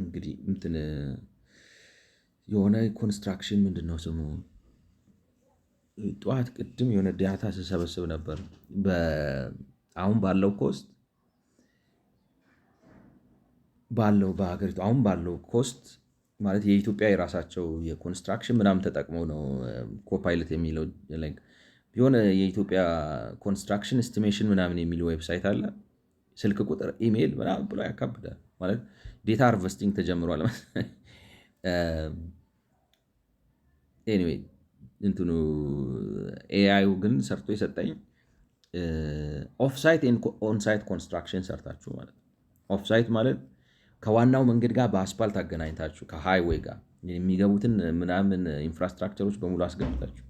እንግዲህ እንትን የሆነ ኮንስትራክሽን ምንድን ነው ስሙ ጠዋት ቅድም የሆነ ዳታ ስሰበስብ ነበር። አሁን ባለው ኮስት በሀገሪቱ አሁን ባለው ኮስት ማለት የኢትዮጵያ የራሳቸው የኮንስትራክሽን ምናምን ተጠቅመው ነው ኮፓይለት የሚለው የሆነ የኢትዮጵያ ኮንስትራክሽን ኤስቲሜሽን ምናምን የሚል ዌብሳይት አለ። ስልክ ቁጥር ኢሜይል ምናምን ብሎ ያካብዳል። ማለት ዴታ ሃርቨስቲንግ ተጀምሯል። ኤኒዌይ እንትኑ ኤአዩ ግን ሰርቶ የሰጠኝ ኦፍሳይት ኦንሳይት ኮንስትራክሽን ሰርታችሁ ማለት ነው። ኦፍሳይት ማለት ከዋናው መንገድ ጋር በአስፓልት አገናኝታችሁ ከሃይዌይ ጋር የሚገቡትን ምናምን ኢንፍራስትራክቸሮች በሙሉ አስገብታችሁ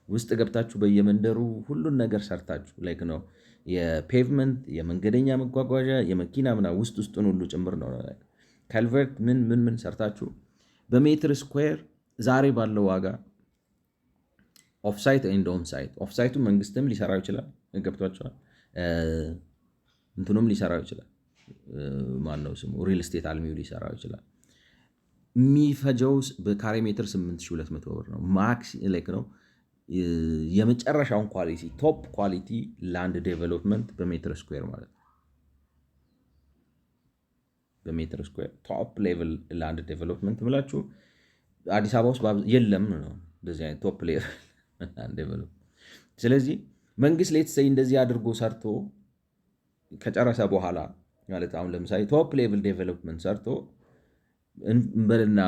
ውስጥ ገብታችሁ በየመንደሩ ሁሉን ነገር ሰርታችሁ ላይክ ነው የፔቭመንት የመንገደኛ መጓጓዣ የመኪና ምናምን ውስጡን ሁሉ ጭምር ነው። ካልቨርት ምን ሰርታችሁ በሜትር ስኩዌር ዛሬ ባለው ዋጋ ኦፍሳይት ኤንድ ኦንሳይት። ኦፍሳይቱ መንግስትም ሊሰራው ይችላል፣ ገብቷቸዋል። እንትኑም ሊሰራው ይችላል፣ ማነው ስሙ ሪል ስቴት አልሚው ሊሰራው ይችላል። የሚፈጀው በካሬ ሜትር 8200 ብር ነው። ማክስ ላይክ ነው የመጨረሻውን ኳሊቲ ቶፕ ኳሊቲ ላንድ ዴቨሎፕመንት በሜትር ስኩዌር ማለት ነው። በሜትር ስኩዌር ቶፕ ሌቭል ላንድ ዴቨሎፕመንት ብላችሁ አዲስ አበባ ውስጥ የለም ነው እንደዚህ አይነት ቶፕ ሌቭል ላንድ ዴቨሎፕመንት። ስለዚህ መንግስት ሌትሰይ እንደዚህ አድርጎ ሰርቶ ከጨረሰ በኋላ ማለት አሁን ለምሳሌ ቶፕ ሌቭል ዴቨሎፕመንት ሰርቶ በልና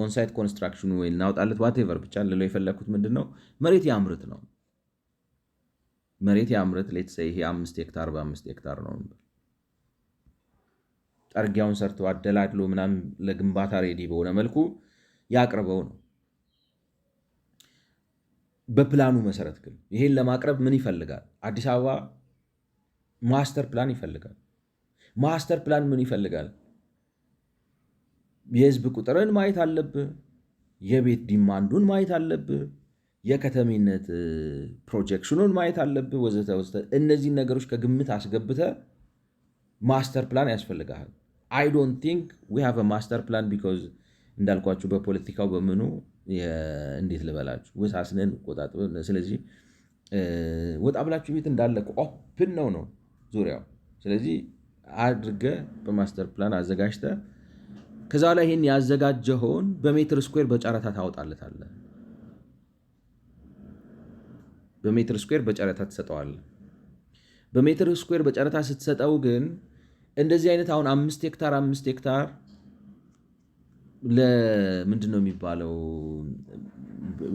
ኦንሳይት ኮንስትራክሽኑ ወይ እናውጣለት ዋቴቨር ብቻ ልለው የፈለግኩት ምንድን ነው መሬት ያምርት ነው። መሬት ያምርት ሌትሰይ ይሄ 5 ሄክታር በ5 ሄክታር ነው። ጠርጊያውን ሰርቶ አደላድሎ ምናምን ለግንባታ ሬዲ በሆነ መልኩ ያቅርበው ነው። በፕላኑ መሰረት ግን ይሄን ለማቅረብ ምን ይፈልጋል? አዲስ አበባ ማስተር ፕላን ይፈልጋል። ማስተር ፕላን ምን ይፈልጋል? የህዝብ ቁጥርን ማየት አለብህ፣ የቤት ዲማንዱን ማየት አለብህ፣ የከተሜነት ፕሮጀክሽኑን ማየት አለብህ፣ ወዘተ ወዘተ። እነዚህን ነገሮች ከግምት አስገብተ ማስተር ፕላን ያስፈልግሃል። አይ ዶንት ቲንክ ዊ ሃቭ ማስተር ፕላን ቢኮዝ እንዳልኳችሁ በፖለቲካው በምኑ እንዴት ልበላችሁ ወሳስነን ቆጣጥበ። ስለዚህ ወጣ ብላችሁ ቤት እንዳለ ኦፕን ነው ዙሪያው። ስለዚህ አድርገ በማስተር ፕላን አዘጋጅተ ከዛ ላይ ይሄን ያዘጋጀኸውን በሜትር ስኩዌር በጨረታ ታወጣለታለህ። በሜትር ስኩዌር በጨረታ ትሰጠዋለህ። በሜትር ስኩዌር በጨረታ ስትሰጠው ግን እንደዚህ አይነት አሁን 5 ሄክታር ለምንድን ነው የሚባለው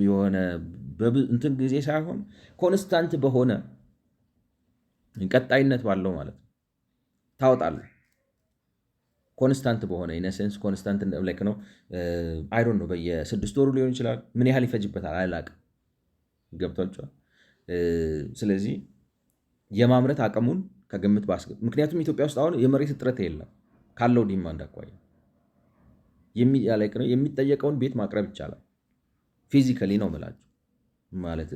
የሆነ እንትን ጊዜ ሳይሆን ኮንስታንት በሆነ ቀጣይነት ባለው ማለት ነው ታወጣለህ። ኮንስታንት በሆነ ኢነሴንስ ኮንስታንት ላይክ ነው አይ ዶንት ኖ በየ6 ወሩ ሊሆን ይችላል። ምን ያህል ይፈጅበታል አላውቅም። ገብቷቸዋል። ስለዚህ የማምረት አቅሙን ከግምት ባስገብ። ምክንያቱም ኢትዮጵያ ውስጥ አሁን የመሬት እጥረት የለም ካለው ዲማንድ አኳያ የሚጠየቀውን ቤት ማቅረብ ይቻላል። ፊዚካሊ ነው የምላችሁ ማለት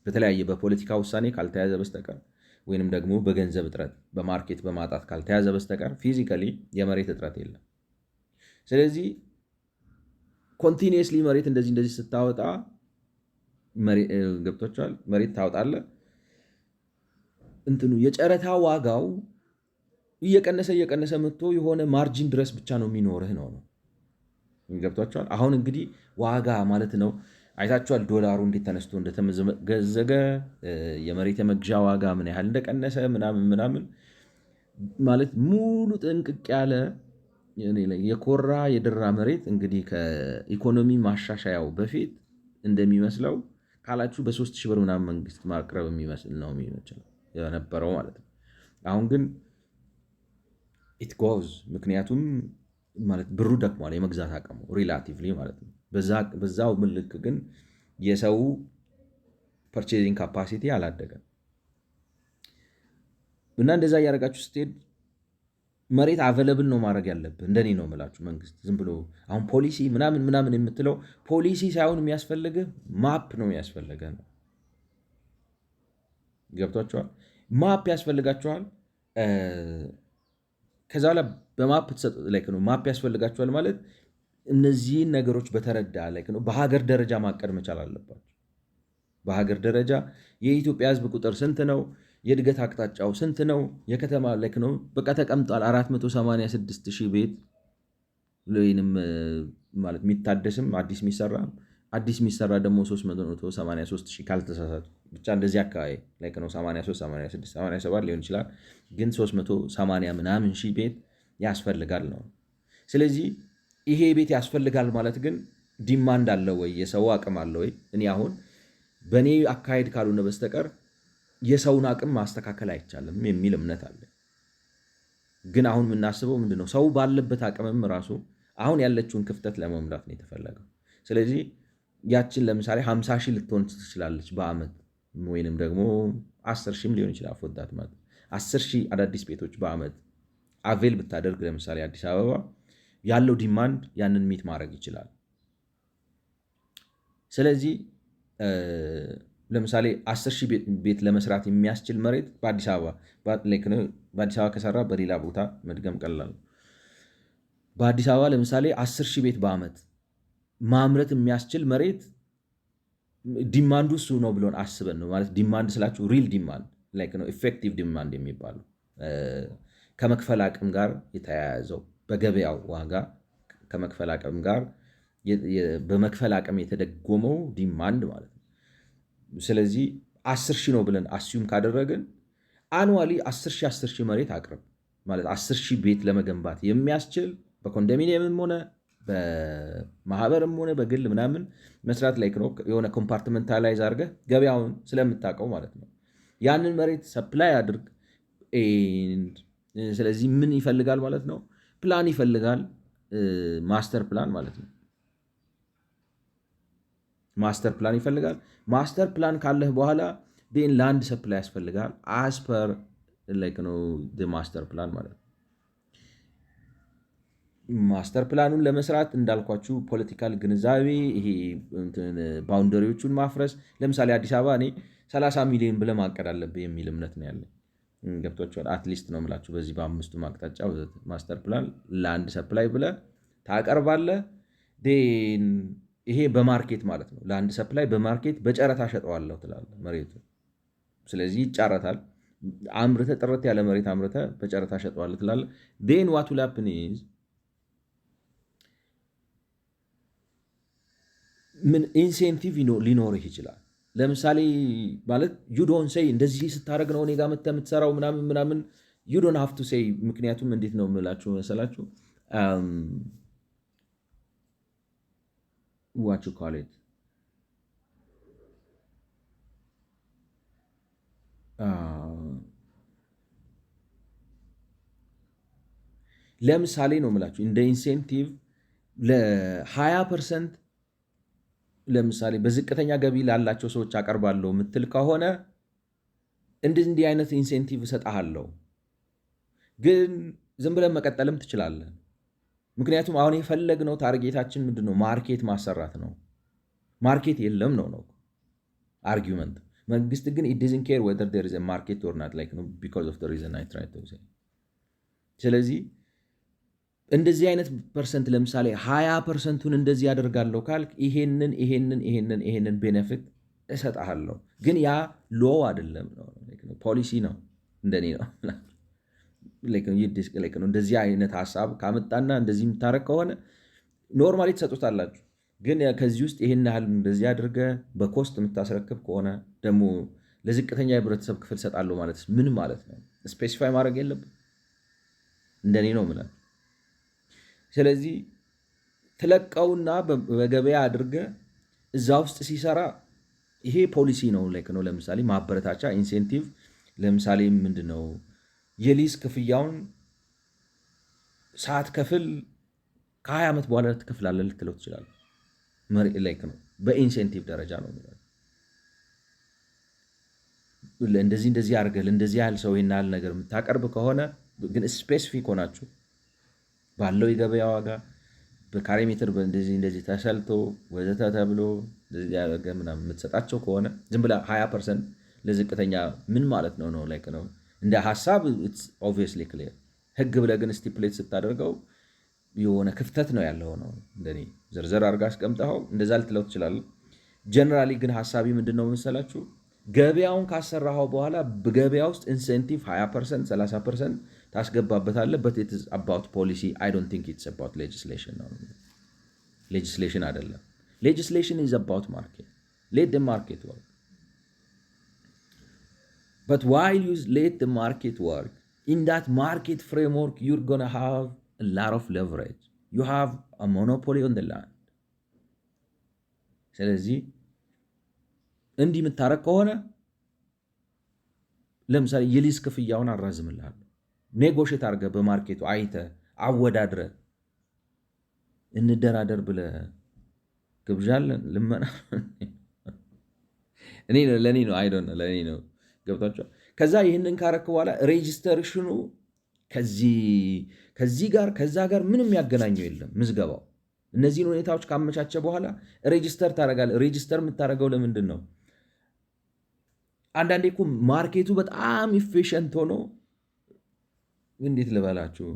በተለያየ በፖለቲካ ውሳኔ ካልተያዘ በስተቀር ወይንም ደግሞ በገንዘብ እጥረት በማርኬት በማጣት ካልተያዘ በስተቀር ፊዚካሊ የመሬት እጥረት የለም። ስለዚህ ኮንቲኒየስሊ መሬት እንደዚህ ስታወጣ ገብቶቻል መሬት ታወጣለህ። እንትኑ የጨረታ ዋጋው እየቀነሰ መጥቶ የሆነ ማርጂን ድረስ ብቻ ነው የሚኖርህ ነው ገብቷቸዋል። አሁን እንግዲህ ዋጋ ማለት ነው አይታችኋል። ዶላሩ እንዴት ተነስቶ እንደተመዘገዘገ የመሬት የመግዣ ዋጋ ምን ያህል እንደቀነሰ ምናምን ማለት ሙሉ ጥንቅቅ ያለ የኮራ የደራ መሬት እንግዲህ ከኢኮኖሚ ማሻሻያው በፊት እንደሚመስለው ካላችሁ በ3000 ብር ምናምን መንግስት ማቅረብ የሚመስል ነው የሚመስለው የነበረው ማለት ነው። አሁን ግን ኢት ጎዝ ምክንያቱም ማለት ብሩ ደክሟል፣ የመግዛት አቅሙ ሪላቲቭሊ ማለት ነው። በዛው ምልክ ግን የሰው ፐርቼዚንግ ካፓሲቲ አላደገም እና እንደዛ እያደረጋችሁ ስትሄድ መሬት አቬለብል ነው ማድረግ ያለብህ። እንደኔ ነው የምላችሁ። መንግስት ዝም ብሎ አሁን ፖሊሲ ምናምን የምትለው ፖሊሲ ሳይሆን የሚያስፈልግህ ማፕ ነው የሚያስፈልገህ ነው። ገብቷቸዋል። ማፕ ያስፈልጋቸዋል። ከዛ ላይ በማፕ ነው ማፕ ያስፈልጋቸዋል ማለት እነዚህን ነገሮች በተረዳ ነው በሀገር ደረጃ ማቀድ መቻል አለባቸው። በሀገር ደረጃ የኢትዮጵያ ሕዝብ ቁጥር ስንት ነው? የእድገት አቅጣጫው ስንት ነው? የከተማ ነው በቃ ተቀምጧል። 486,000 ቤት ወይንም ማለት የሚታደስም አዲስ የሚሰራ ደግሞ 383,000 ካልተሳሳቱ ብቻ እንደዚህ አካባቢ ነው 83፣ 86፣ 87 ሊሆን ይችላል። ግን 380 ምናምን ሺህ ቤት ያስፈልጋል ነው። ስለዚህ ይሄ ቤት ያስፈልጋል ማለት ግን ዲማንድ አለ ወይ? የሰው አቅም አለ ወይ? እኔ አሁን በእኔ አካሄድ ካልሆነ በስተቀር የሰውን አቅም ማስተካከል አይቻልም የሚል እምነት አለ። ግን አሁን የምናስበው ምንድነው? ሰው ባለበት አቅምም ራሱ አሁን ያለችውን ክፍተት ለመሙላት ነው የተፈለገው። ስለዚህ ያችን ለምሳሌ 50 ሺህ ልትሆን ትችላለች በአመት ወይንም ደግሞ 10 ሺህም ሊሆን ይችላል። ፎዳት ማለት 10 ሺህ አዳዲስ ቤቶች በአመት አቬል ብታደርግ ለምሳሌ አዲስ አበባ ያለው ዲማንድ ያንን ሚት ማድረግ ይችላል። ስለዚህ ለምሳሌ 10 ሺህ ቤት ለመስራት የሚያስችል መሬት በአዲስ አበባ ከሰራ በሌላ ቦታ መድገም ቀላል ነው። በአዲስ አበባ ለምሳሌ 10 ሺህ ቤት በአመት ማምረት የሚያስችል መሬት ዲማንዱ እሱ ነው ብሎን አስበን ነው ማለት። ዲማንድ ስላችሁ ሪል ዲማንድ ነው፣ ኢፌክቲቭ ዲማንድ የሚባለው ከመክፈል አቅም ጋር የተያያዘው በገበያው ዋጋ ከመክፈል አቅም ጋር በመክፈል አቅም የተደጎመው ዲማንድ ማለት ነው። ስለዚህ 10 ሺህ ነው ብለን አስዩም ካደረግን አኑዋሊ 10 ሺህ መሬት አቅርብ ማለት 10 ሺህ ቤት ለመገንባት የሚያስችል በኮንዶሚኒየምም ሆነ በማህበርም ሆነ በግል ምናምን መስራት ላይ ነው። የሆነ ኮምፓርትመንታላይዝ አድርገህ ገበያውን ስለምታውቀው ማለት ነው። ያንን መሬት ሰፕላይ አድርግ። ስለዚህ ምን ይፈልጋል ማለት ነው? ፕላን ይፈልጋል። ማስተር ፕላን ማለት ነው። ማስተር ፕላን ይፈልጋል። ማስተር ፕላን ካለህ በኋላ ላንድ ሰፕላይ ያስፈልጋል። አስፐር ማስተር ፕላን ማለት ነው። ማስተር ፕላኑን ለመስራት እንዳልኳችሁ ፖለቲካል ግንዛቤ፣ ይሄ ባውንደሪዎቹን ማፍረስ። ለምሳሌ አዲስ አበባ እኔ 30 ሚሊዮን ብለህ ማቀድ አለብህ የሚል እምነት ነው ያለኝ። ገብቷችኋል? አትሊስት ነው የምላችሁ። በዚህ በአምስቱ ማቅጣጫ ማስተር ፕላን ላንድ ሰፕላይ ብለህ ታቀርባለህ። ይሄ በማርኬት ማለት ነው። ላንድ ሰፕላይ በማርኬት በጨረታ ሸጠዋለሁ ትላለህ መሬቱ። ስለዚህ ይጫረታል። አምርተህ ጥርት ያለ መሬት አምርተህ በጨረታ ሸጠዋለህ ትላለህ። ዋት ዊል ሃፕን ኢዝ ምን ኢንሴንቲቭ ሊኖርህ ይችላል። ለምሳሌ ማለት ዩዶን ሴይ እንደዚህ ስታደረግ ነው እኔ ጋር መተህ የምትሰራው ምናምን ዩዶን ሀፍቱ ሴይ። ምክንያቱም እንዴት ነው የምላችሁ መሰላችሁ? what you call it ለምሳሌ ነው የምላችሁ እንደ ኢንሴንቲቭ ለ20% ለምሳሌ በዝቅተኛ ገቢ ላላቸው ሰዎች አቀርባለሁ የምትል ከሆነ እንዲህ አይነት ኢንሴንቲቭ እሰጥሃለሁ። ግን ዝም ብለን መቀጠልም ትችላለን። ምክንያቱም አሁን የፈለግነው ታርጌታችን ምንድን ነው? ማርኬት ማሰራት ነው። ማርኬት የለም ነው አርጊመንት። መንግስት ግን it doesn't care whether there is a market or not because of the reason I tried to say። ስለዚህ እንደዚህ አይነት ፐርሰንት ለምሳሌ 20%ን እንደዚህ ያደርጋለሁ ካልክ ይሄንን ቤኔፊት እሰጥሃለሁ። ግን ያ ሎ አይደለም ነው ፖሊሲ ነው። እንደኔ ነው እንደዚህ አይነት ሀሳብ ካመጣና እንደዚህ የምታረግ ከሆነ ኖርማሊ ትሰጡታላችሁ። ግን ከዚህ ውስጥ ይሄን ያህል እንደዚህ አድርገህ በኮስት የምታስረክብ ከሆነ ደግሞ ለዝቅተኛ የህብረተሰብ ክፍል ሰጣለሁ ማለት ምን ማለት ነው? ስፔሲፋይ ማድረግ የለብን እንደኔ ነው ምናምን። ስለዚህ ትለቀውና በገበያ አድርገህ እዛ ውስጥ ሲሰራ ይሄ ፖሊሲ ነው ነው። ለምሳሌ ማበረታቻ ኢንሴንቲቭ፣ ለምሳሌ ምንድነው የሊዝ ክፍያውን ሰዓት ከፍል ከ20 ዓመት በኋላ ትከፍላለህ ልትለው ትችላለህ። ነው በኢንሴንቲቭ ደረጃ ነው የሚለው። እንደዚህ አድርገህ እንደዚህ ያህል ሰው ይህን ያህል ነገር የምታቀርብ ከሆነ ግን ስፔሲፊክ ሆናችሁ ባለው የገበያ ዋጋ በካሬ ሜትር እንደዚህ ተሰልቶ ወዘተ ተብሎ ያደረገ ምናምን የምትሰጣቸው ከሆነ ዝም ብለህ 20% ለዝቅተኛ ምን ማለት ነው ነው እንደ ሀሳብ ኦብቪየስሊ ክሊር። ህግ ብለህ ግን ስቲፕሌት ስታደርገው የሆነ ክፍተት ነው ያለው ነው። እንደኔ ዝርዝር አድርገህ አስቀምጠኸው እንደዛ ልትለው ትችላለህ። ጀነራሊ ግን ሀሳቢ ምንድን ነው መሰላችሁ? ገበያውን ካሰራኸው በኋላ በገበያ ውስጥ ኢንሴንቲቭ 20% 30% ታስገባበታለህ። በት ኢትስ አባውት ፖሊሲ። አይ ዶንት ቲንክ ኢትስ አባውት ሌጅስሌሽን ነው። ሌጅስሌሽን አይደለም። ሌጅስሌሽን ኢዝ አባውት ማርኬት። ሌት ዘ ማርኬት ወርክ። But while you let the market work, in that market framework, you're going to have a lot of leverage. You have a monopoly on the land. ስለዚህ እንዲህ የምታረግ ከሆነ ለምሳሌ የሊዝ ክፍያውን አራዝምልሃለሁ። ኔጎሽት አድርገህ በማርኬቱ አይተህ አወዳድረህ እንደራደር ብለህ ግብዣለን ልመና ለእኔ ነው ለእኔ ነው ገብቷቸዋል። ከዛ ይህንን ካረክ በኋላ ሬጅስተርሽኑ ከዚህ ጋር ከዛ ጋር ምንም ያገናኘው የለም ምዝገባው። እነዚህን ሁኔታዎች ካመቻቸ በኋላ ሬጅስተር ታደርጋለህ። ሬጅስተር የምታደርገው ለምንድን ነው? አንዳንዴ እኮ ማርኬቱ በጣም ኢፌሽንት ሆኖ እንዴት ልበላችሁ፣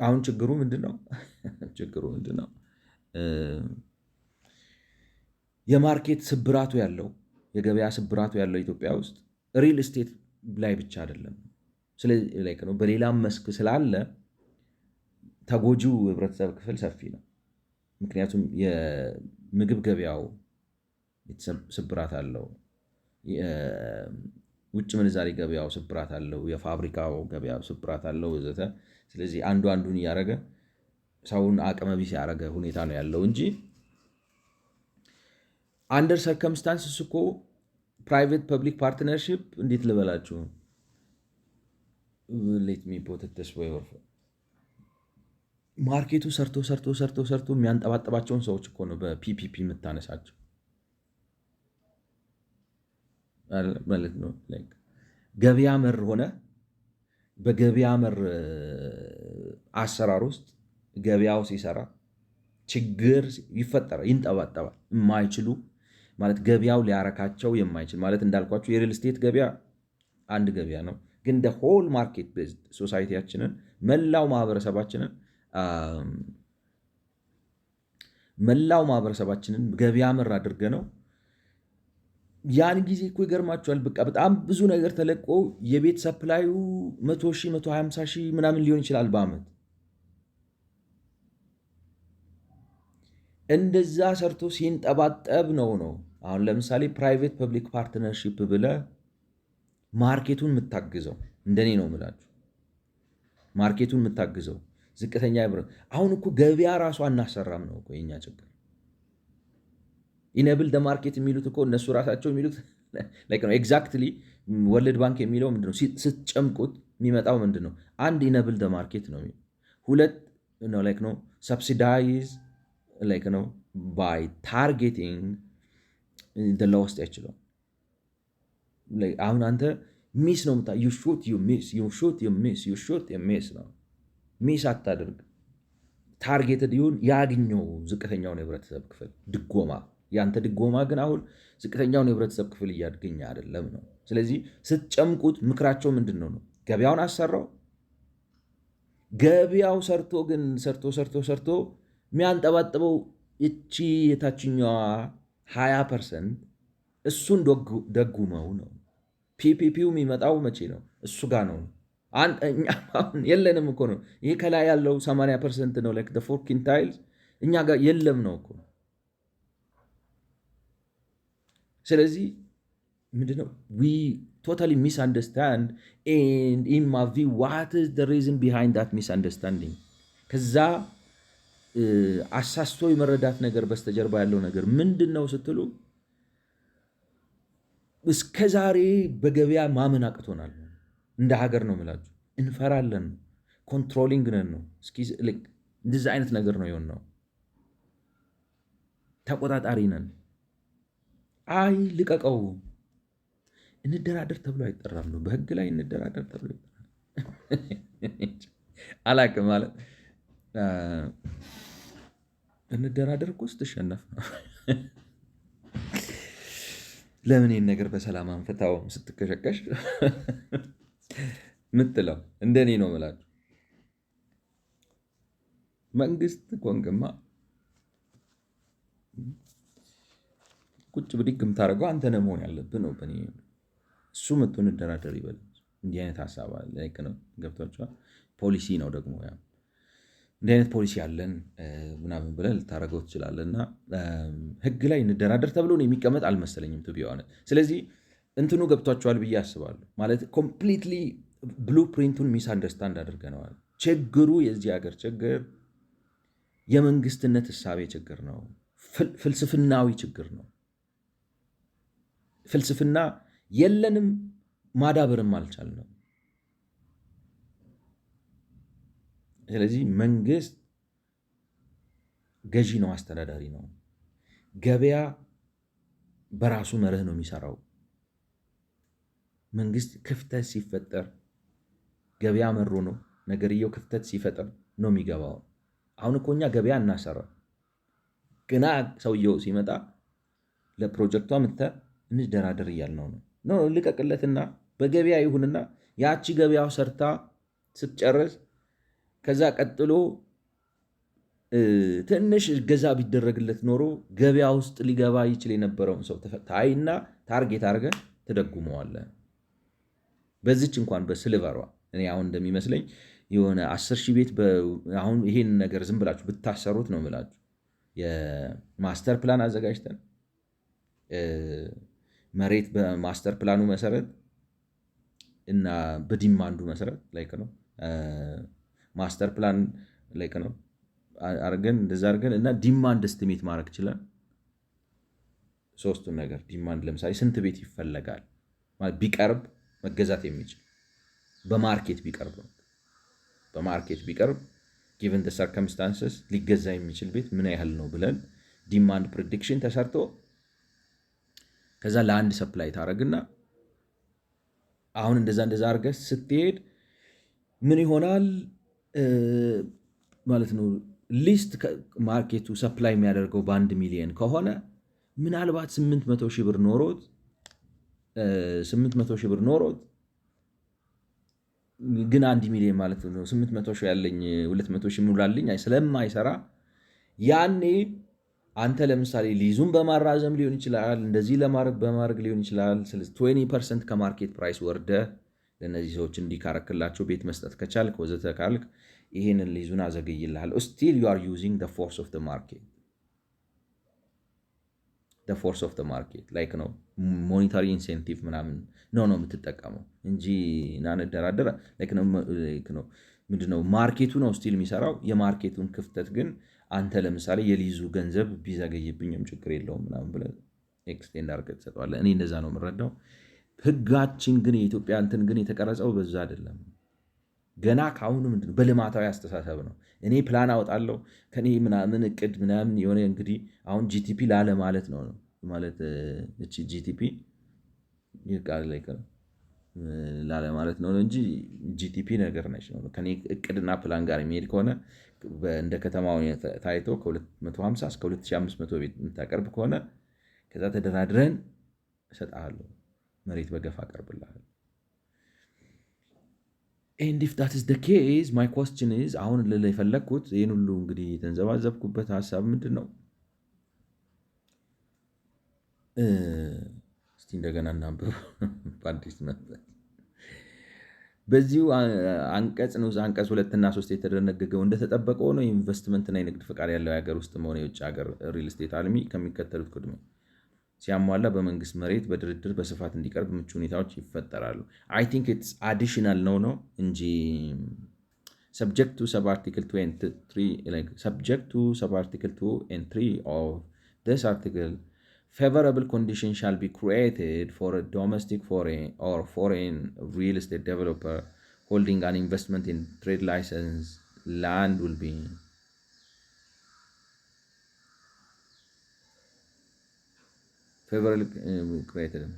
አሁን ችግሩ ምንድን ነው? ችግሩ ምንድን ነው? የማርኬት ስብራቱ ያለው የገበያ ስብራቱ ያለው ኢትዮጵያ ውስጥ ሪል ስቴት ላይ ብቻ አይደለም። ስለዚህ ነው በሌላም መስክ ስላለ ተጎጂው ህብረተሰብ ክፍል ሰፊ ነው። ምክንያቱም የምግብ ገበያው ስብራት አለው፣ የውጭ ምንዛሪ ገበያው ስብራት አለው፣ የፋብሪካው ገበያው ስብራት አለው ወዘተ። ስለዚህ አንዱ አንዱን እያደረገ ሰውን አቅመ ቢስ ያደረገ ሁኔታ ነው ያለው እንጂ አንደር ሰርከምስታንስስ እኮ ፕራይቬት ፐብሊክ ፓርትነርሺፕ እንዴት ልበላችሁ ሌት ሚ ፑት ኢት ዲስ ዌይ ማርኬቱ ሰርቶ የሚያንጠባጥባቸውን ሰዎች እኮ ነው በፒፒፒ የምታነሳቸው ማለት ነው። ገበያ መር ሆነ በገበያ መር አሰራር ውስጥ ገበያው ሲሰራ ችግር ይፈጠራል፣ ይንጠባጠባል። የማይችሉ ማለት ገበያው ሊያረካቸው የማይችል ማለት እንዳልኳቸው የሪል ስቴት ገበያ አንድ ገበያ ነው፣ ግን ደ ሆል ማርኬት ቤዝድ ሶሳይቲያችንን መላው ማህበረሰባችንን ገበያ መር አድርገ ነው። ያን ጊዜ እኮ ይገርማቸዋል። በቃ በጣም ብዙ ነገር ተለቆ የቤት ሰፕላዩ 100 ሺህ 150 ሺህ ምናምን ሊሆን ይችላል በአመት። እንደዛ ሰርቶ ሲንጠባጠብ ነው። አሁን ለምሳሌ ፕራይቬት ፐብሊክ ፓርትነርሺፕ ብለ ማርኬቱን የምታግዘው እንደኔ ነው የምላችሁ። ማርኬቱን የምታግዘው ዝቅተኛ አሁን እኮ ገበያ ራሱ አናሰራም ነው እኮ የኛ ችግር። ኢነብል ደ ማርኬት የሚሉት እኮ እነሱ ራሳቸው የሚሉት ነው። ኤግዛክትሊ ወርልድ ባንክ የሚለው ምንድነው? ስትጨምቁት የሚመጣው ምንድነው? አንድ ኢነብል ደ ማርኬት ነው። ሁለት ነው ሰብሲዳይዝ ነው ባይ ታርጌቲንግ ደ ሎስት ያችለው። አሁን አንተ ሚስ ነው ምታ ሚስ ነው ሚስ አታደርግ። ታርጌትድ ይሁን ያግኘው ዝቅተኛውን የህብረተሰብ ክፍል ድጎማ። ያንተ ድጎማ ግን አሁን ዝቅተኛውን የህብረተሰብ ክፍል እያገኘ አይደለም ነው። ስለዚህ ስትጨምቁት ምክራቸው ምንድን ነው? ገበያውን አሰራው። ገበያው ሰርቶ ግን ሰርቶ የሚያንጠባጥበው እቺ የታችኛዋ 20% እሱን ደጉመው ነው። ፒፒፒው የሚመጣው መቼ ነው? እሱ ጋር ነው። የለንም እኮ ነው። ይሄ ከላይ ያለው 80% ነው። ላይክ ፎር ኪንታይልስ እኛ ጋር የለም ነው እኮ። ስለዚህ ምንድነው ዊ ቶታሊ ሚስ አንደርስታንድ ኤንድ ኢን ማይ ቪው ዋት ኢዝ ዘ ሪዝን ቢሃይንድ ዛት ሚስ አንደርስታንዲንግ። ከዛ አሳስቶ የመረዳት ነገር በስተጀርባ ያለው ነገር ምንድን ነው ስትሉ እስከ ዛሬ በገበያ ማመን አቅቶናል። እንደ ሀገር ነው የምላችሁ። እንፈራለን፣ ኮንትሮሊንግ ነን ነው። እንደዚህ አይነት ነገር ነው የሆነው። ተቆጣጣሪ ነን። አይ ልቀቀው፣ እንደራደር ተብሎ አይጠራም ነው። በህግ ላይ እንደራደር ተብሎ ይጠራል። አላቅም ማለት እንደራደር እኮ ስትሸነፍ ነው። ለምን ይህን ነገር በሰላም አንፈታውም ስትከሸከሽ ምትለው? እንደኔ ነው የምላችሁ። መንግስት ኮንክማ ቁጭ ብድግ የምታደርገው አንተ ነህ መሆን ያለብህ ነው። እሱ መጥቶ እንደራደር ይበል። እንዲህ አይነት ሀሳብ ነው። ገብቷችኋል? ፖሊሲ ነው ደግሞ እንዲህ አይነት ፖሊሲ ያለን ምናምን ብለህ ልታደርገው ትችላለህ። እና ህግ ላይ እንደራደር ተብሎ ነው የሚቀመጥ አልመሰለኝም ቱ ቢ ሆነስት። ስለዚህ እንትኑ ገብቷቸዋል ብዬ አስባለሁ። ማለት ኮምፕሊትሊ ብሉ ፕሪንቱን ሚስ አንደርስታንድ አድርገነዋል። ችግሩ የዚህ ሀገር ችግር የመንግስትነት እሳቤ ችግር ነው። ፍልስፍናዊ ችግር ነው። ፍልስፍና የለንም፣ ማዳበርም አልቻልንም። ስለዚህ መንግስት ገዢ ነው፣ አስተዳዳሪ ነው። ገበያ በራሱ መርህ ነው የሚሰራው። መንግስት ክፍተት ሲፈጠር ገበያ መሮ ነው ነገርየው። ክፍተት ሲፈጠር ነው የሚገባው። አሁን እኮ እኛ ገበያ እናሰራ ግና ሰውየው ሲመጣ ለፕሮጀክቷ እንደራደር እያልነው ነው። ልቀቅለትና በገበያ ይሁንና ያቺ ገበያው ሰርታ ስትጨርስ ከዛ ቀጥሎ ትንሽ ገዛ ቢደረግለት ኖሮ ገበያ ውስጥ ሊገባ ይችል የነበረውን ሰው ታይና ታርጌት አድርገህ ትደጉመዋለህ። በዚች እንኳን በስልቨሯ እኔ አሁን እንደሚመስለኝ የሆነ 10,000 ቤት አሁን ይሄን ነገር ዝም ብላችሁ ብታሰሩት ነው የምላችሁ። የማስተር ፕላን አዘጋጅተን መሬት በማስተር ፕላኑ መሰረት እና በዲማንዱ መሰረት ላይክ ነው ማስተር ፕላን ላይክ ነው አርገን እንደዛ አርገን እና ዲማንድ እስቲሜት ማድረግ ይችላል። ሶስቱን ነገር ዲማንድ ለምሳሌ ስንት ቤት ይፈለጋል ቢቀርብ መገዛት የሚችል በማርኬት ቢቀርብ given the circumstances ሊገዛ የሚችል ቤት ምን ያህል ነው ብለን ዲማንድ ፕሬዲክሽን ተሰርቶ ከዛ ለአንድ ሰፕላይ ታረግና አሁን እንደዛ አርገህ ስትሄድ ምን ይሆናል ማለት ነው። ሊስት ማርኬቱ ሰፕላይ የሚያደርገው በ1 ሚሊዮን ከሆነ ምናልባት 800,000 ብር ኖሮት ግን 1 ሚሊዮን ማለት ነው 800,000 ያለኝ 200,000 ሙላልኝ ስለማይሰራ ያኔ አንተ ለምሳሌ ሊዙን በማራዘም ሊሆን ይችላል፣ እንደዚህ በማድረግ ሊሆን ይችላል። 20% ከማርኬት ፕራይስ ወርደ ለነዚህ ሰዎች እንዲካረክላቸው ቤት መስጠት ከቻልክ ወዘተ ካልክ ይሄንን ሊዙን አዘግይልሃለሁ። still you are using the force of the market like ነው ሞኔታሪ ኢንሴንቲቭ ምናምን ነው የምትጠቀመው እንጂ ናነደራደረ like ነው ምንድነው ማርኬቱ ነው ስቲል የሚሰራው። የማርኬቱን ክፍተት ግን አንተ ለምሳሌ የሊዙ ገንዘብ ቢዘገይብኝም ችግር የለውም ምናምን ብለህ ኤክስቴንድ አድርገህ ትሰጠዋለህ። እኔ እንደዛ ነው የምረዳው። ህጋችን ግን የኢትዮጵያ እንትን ግን የተቀረጸው በዛ አይደለም። ገና ካሁኑ ምንድነው በልማታዊ አስተሳሰብ ነው። እኔ ፕላን አወጣለሁ ከኔ ምናምን እቅድ ምናምን የሆነ እንግዲህ አሁን ጂቲፒ ላለ ማለት ነው ማለት እቺ ጂቲፒ ይቃል ላይ ላለ ማለት ነው እንጂ ጂቲፒ ነገር ነች ነው። ከኔ እቅድና ፕላን ጋር የሚሄድ ከሆነ እንደ ከተማው ታይቶ ከ250 እስከ 2500 ቤት የምታቀርብ ከሆነ ከዛ ተደራድረን እሰጥሃለሁ፣ መሬት በገፋ አቀርብልሃለሁ። and if that is the case my question is አሁን ልል የፈለግኩት ይህን ሁሉ እንግዲህ የተንዘባዘብኩበት ሀሳብ ምንድን ነው? እስቲ እንደገና እናንብብ በአዲስ መንፈስ። በዚሁ አንቀጽ ንዑስ አንቀጽ 2 እና 3 የተደነገገው እንደተጠበቀ ሆኖ የኢንቨስትመንትና የንግድ ፈቃድ ያለው የሀገር ውስጥም ሆነ የውጭ ሀገር ሪል ስቴት አልሚ ከሚከተሉት ቅድመ ሲያሟላ በመንግስት መሬት በድርድር በስፋት እንዲቀርብ ምቹ ሁኔታዎች ይፈጠራሉ። አይ ቲንክ ኢትስ አዲሽናል ነው እንጂ subject to sub-article 2 and 3 like subject to sub-article 2 and 3 of this article favorable conditions shall be created for a domestic foreign real estate developer holding an investment in trade license land will be favorably created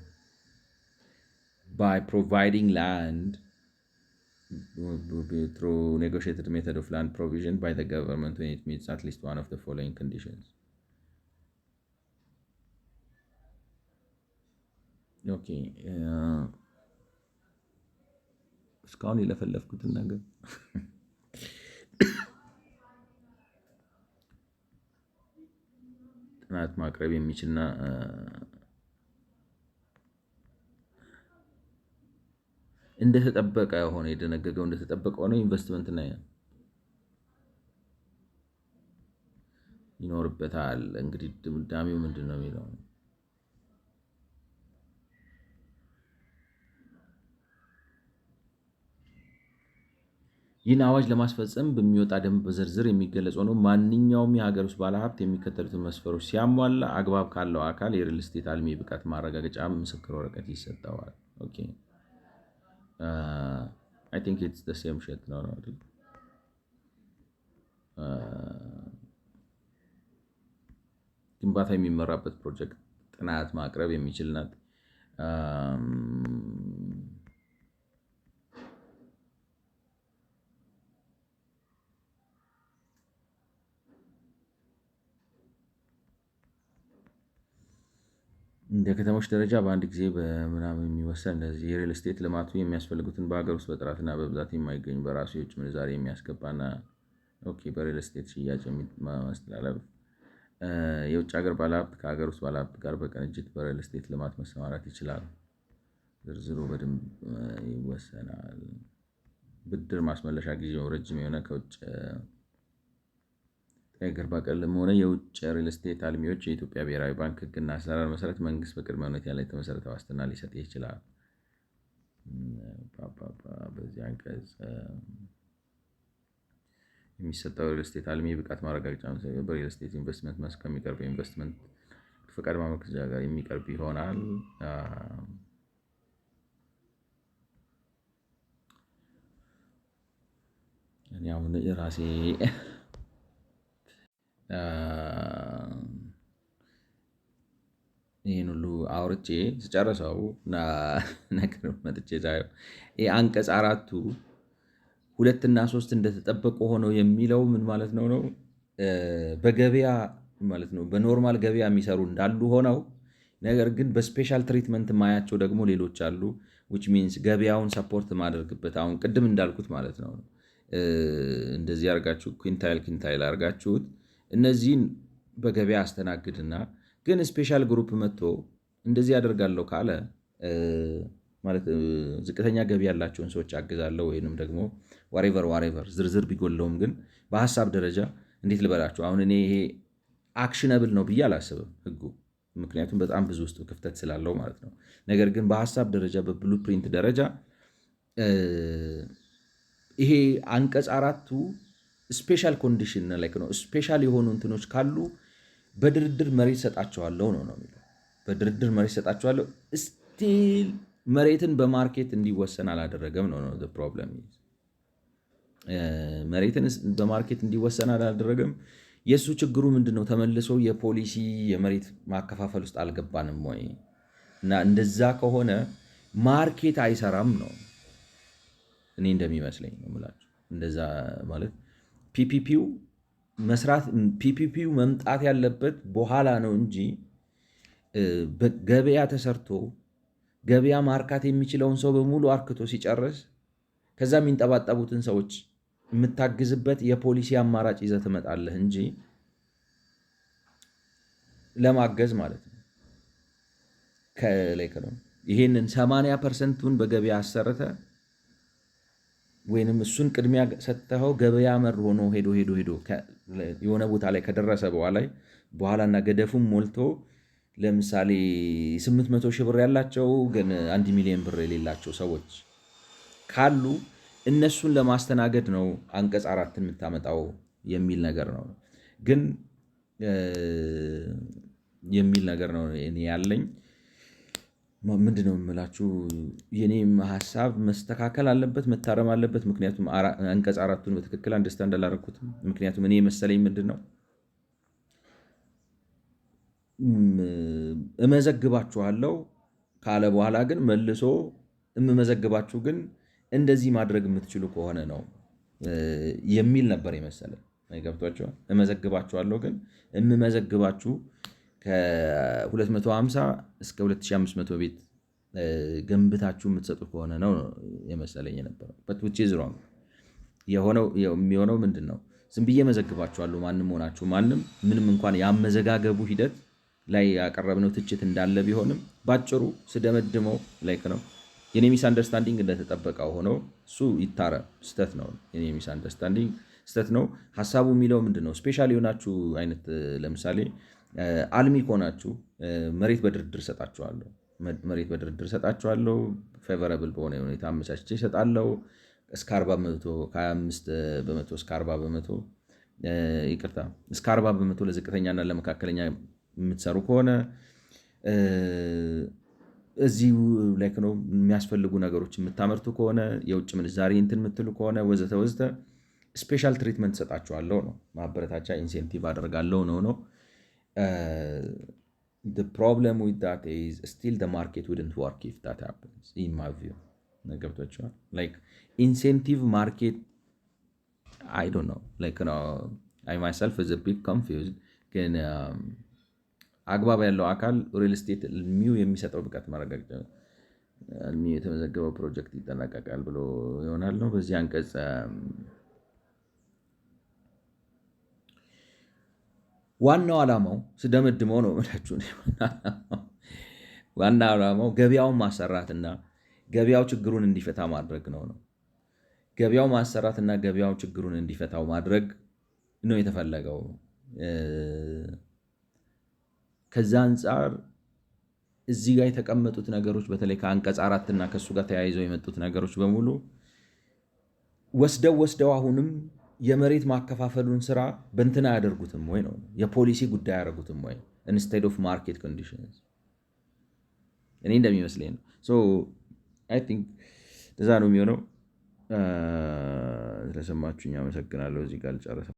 by providing land through negotiated method of land provision by the government when it meets at least one of the following conditions. Okay. እስካሁን የለፈለፍኩትን ነገር ጥናት ማቅረብ የሚችልና እንደተጠበቀ ሆነ የደነገገው እንደተጠበቀ ሆነ ኢንቨስትመንትና ይኖርበታል። እንግዲህ ድምዳሜው ምንድን ነው የሚለው ይህን አዋጅ ለማስፈጸም በሚወጣ ደንብ በዝርዝር የሚገለጽ ሆኖ ማንኛውም የሀገር ውስጥ ባለሀብት የሚከተሉትን መስፈሮች ሲያሟላ አግባብ ካለው አካል የሪል ስቴት አልሚ ብቃት ማረጋገጫ ምስክር ወረቀት ይሰጠዋል። ኦኬ አይ ቲንክ ኢትስ ዘ ሴም ሺት ነው አይደል? ግንባታ የሚመራበት ፕሮጀክት ጥናት ማቅረብ የሚችል ናት። እንደ ከተሞች ደረጃ በአንድ ጊዜ በምናምን የሚወሰን እንደዚህ የሪል ስቴት ልማቱ የሚያስፈልጉትን በሀገር ውስጥ በጥራትና በብዛት የማይገኙ በራሱ የውጭ ምንዛሬ የሚያስገባና በሪል ስቴት ሽያጭ ማስተላለፍ የውጭ ሀገር ባለሀብት ከሀገር ውስጥ ባለሀብት ጋር በቅንጅት በሪል ስቴት ልማት መሰማራት ይችላል። ዝርዝሩ በደንብ ይወሰናል። ብድር ማስመለሻ ጊዜው ረጅም የሆነ ከውጭ ገር በቀልም ሆነ የውጭ ሪል ስቴት አልሚዎች የኢትዮጵያ ብሔራዊ ባንክ ሕግና አሰራር መሰረት መንግስት በቅድመ ሁኔታ ላይ የተመሰረተ ዋስትና ሊሰጥ ይችላል። በዚህ አንቀጽ የሚሰጠው ሪል ስቴት አልሚ ብቃት ማረጋገጫ በሪል ስቴት ኢንቨስትመንት መስክ ከሚቀርብ ኢንቨስትመንት ፈቃድ ማመልከቻ ጋር የሚቀርብ ይሆናል። እኔ አሁን ራሴ ይህን ሁሉ አውርቼ ስጨርሰው ነገር መጥቼ ሳየው ይህ አንቀጽ 4 2 እና 3 እንደተጠበቁ ሆነው የሚለው ምን ማለት ነው? በገበያ ማለት ነው። በኖርማል ገበያ የሚሰሩ እንዳሉ ሆነው ነገር ግን በስፔሻል ትሪትመንት ማያቸው ደግሞ ሌሎች አሉ። which means ገበያውን ሰፖርት ማድረግበት አሁን ቅድም እንዳልኩት ማለት ነው። እንደዚህ አድርጋችሁ ኩንታይል አድርጋችሁት እነዚህን በገበያ አስተናግድና ግን ስፔሻል ግሩፕ መጥቶ እንደዚህ ያደርጋለሁ ካለ ማለት ዝቅተኛ ገቢ ያላቸውን ሰዎች አግዛለሁ ወይንም ደግሞ ዋሬቨር ዝርዝር ቢጎለውም ግን በሀሳብ ደረጃ እንዴት ልበላችሁ አሁን እኔ ይሄ አክሽነብል ነው ብዬ አላስብም ህጉ፣ ምክንያቱም በጣም ብዙ ውስጥ ክፍተት ስላለው ማለት ነው። ነገር ግን በሀሳብ ደረጃ በብሉፕሪንት ደረጃ ይሄ አንቀጽ 4 ስፔሻል ኮንዲሽን ላይክ ነው። ስፔሻል የሆኑ እንትኖች ካሉ በድርድር መሬት ሰጣቸዋለሁ ነው የሚለው። በድርድር መሬት ሰጣቸዋለሁ ስቲል መሬትን በማርኬት እንዲወሰን አላደረገም ነው ፕሮብለም። መሬትን በማርኬት እንዲወሰን አላደረገም። የእሱ ችግሩ ምንድን ነው? ተመልሶ የፖሊሲ የመሬት ማከፋፈል ውስጥ አልገባንም ወይ? እና እንደዛ ከሆነ ማርኬት አይሰራም ነው እኔ እንደሚመስለኝ ነው የምላቸው። እንደዛ ማለት ፒፒፒው መምጣት ያለበት በኋላ ነው እንጂ ገበያ ተሰርቶ ገበያ ማርካት የሚችለውን ሰው በሙሉ አርክቶ ሲጨርስ ከዛ የሚንጠባጠቡትን ሰዎች የምታግዝበት የፖሊሲ አማራጭ ይዘህ ትመጣለህ እንጂ ለማገዝ ማለት ነው። ይሄንን 80%ቱን በገበያ አሰርተ ወይንም እሱን ቅድሚያ ሰጥተኸው ገበያ መር ሆኖ ሄዶ የሆነ ቦታ ላይ ከደረሰ በኋላና ገደፉም ሞልቶ ለምሳሌ 800 ሺህ ብር ያላቸው ግን 1 ሚሊዮን ብር የሌላቸው ሰዎች ካሉ እነሱን ለማስተናገድ ነው አንቀጽ 4 የምታመጣው የሚል ነገር ነው። ግን የሚል ነገር ነው እኔ ያለኝ። ምንድነው የምላችሁ የኔም ሀሳብ መስተካከል አለበት፣ መታረም አለበት። ምክንያቱም አንቀጽ 4ቱን በትክክል አንደርስታንድ አላደረኩትም። ምክንያቱም እኔ መሰለኝ ምንድነው እመዘግባችኋለሁ ካለ በኋላ ግን መልሶ እምመዘግባችሁ ግን እንደዚህ ማድረግ የምትችሉ ከሆነ ነው የሚል ነበር የመሰለኝ። ገብቷችኋል? እመዘግባችኋለሁ ግን እምመዘግባችሁ ከ250 እስከ 2500 ቤት ገንብታችሁ የምትሰጡ ከሆነ ነው የመሰለኝ የነበረው። የሚሆነው ምንድን ነው? ዝም ብዬ መዘግባችኋለሁ ማንም ሆናችሁ ማንም ምንም እንኳን ያመዘጋገቡ ሂደት ላይ ያቀረብነው ትችት እንዳለ ቢሆንም ባጭሩ ስደመድመው ላይክ ነው የኔ ሚስ አንደርስታንዲንግ እንደተጠበቀው ሆኖ እሱ ይታረም። ስተት ነው የኔ ሚስ አንደርስታንዲንግ ስተት ነው። ሀሳቡ የሚለው ምንድን ነው? ስፔሻል የሆናችሁ አይነት ለምሳሌ አልሚ ከሆናችሁ መሬት በድርድር ሰጣችኋለሁ፣ ፌቨረብል በሆነ ሁኔታ አመቻችቼ እሰጣለሁ። እስከ 40 በመቶ ከ25 በመቶ እስከ 40 በመቶ ይቅርታ እስከ 40 በመቶ ለዝቅተኛና ለመካከለኛ የምትሰሩ ከሆነ እዚሁ ላይክ ነው የሚያስፈልጉ ነገሮች የምታመርቱ ከሆነ የውጭ ምንዛሬ እንትን የምትሉ ከሆነ ወዘተ ወዘተ ስፔሻል ትሪትመንት ሰጣችኋለሁ ነው። ማበረታቻ ኢንሴንቲቭ አደርጋለሁ ነው። The problem with that is still the market wouldn't work if that happens in my view. ገብቷችኋል? like incentive market I don't know like I myself is a bit confused ግን አግባብ ያለው አካል ሪል ስቴት ልሚው የሚሰጠው ብቃት ማረጋገጫ ልሚው የተመዘገበው ፕሮጀክት ይጠናቀቃል ብሎ ይሆናል ነው። በዚህ አንቀጽ ዋናው ዓላማው ስደመድመው ነው እላችሁ ዋናው ዓላማው ገበያውን ማሰራትና ገበያው ችግሩን እንዲፈታ ማድረግ ነው። ገበያው ማሰራትና ገበያው ችግሩን እንዲፈታው ማድረግ ነው የተፈለገው። ከዛ አንጻር እዚህ ጋር የተቀመጡት ነገሮች በተለይ ከአንቀጽ 4 እና ከሱ ጋር ተያይዘው የመጡት ነገሮች በሙሉ ወስደው አሁንም የመሬት ማከፋፈሉን ስራ በእንትን አያደርጉትም ወይ ነው የፖሊሲ ጉዳይ አያደርጉትም ወይ ኢንስቴድ ኦፍ ማርኬት ኮንዲሽንስ እኔ እንደሚመስለኝ ነው። ሶ አይ ቲንክ እንደዛ ነው የሚሆነው። ስለሰማችሁኝ አመሰግናለሁ። እዚህ ጋር ልጨርስ።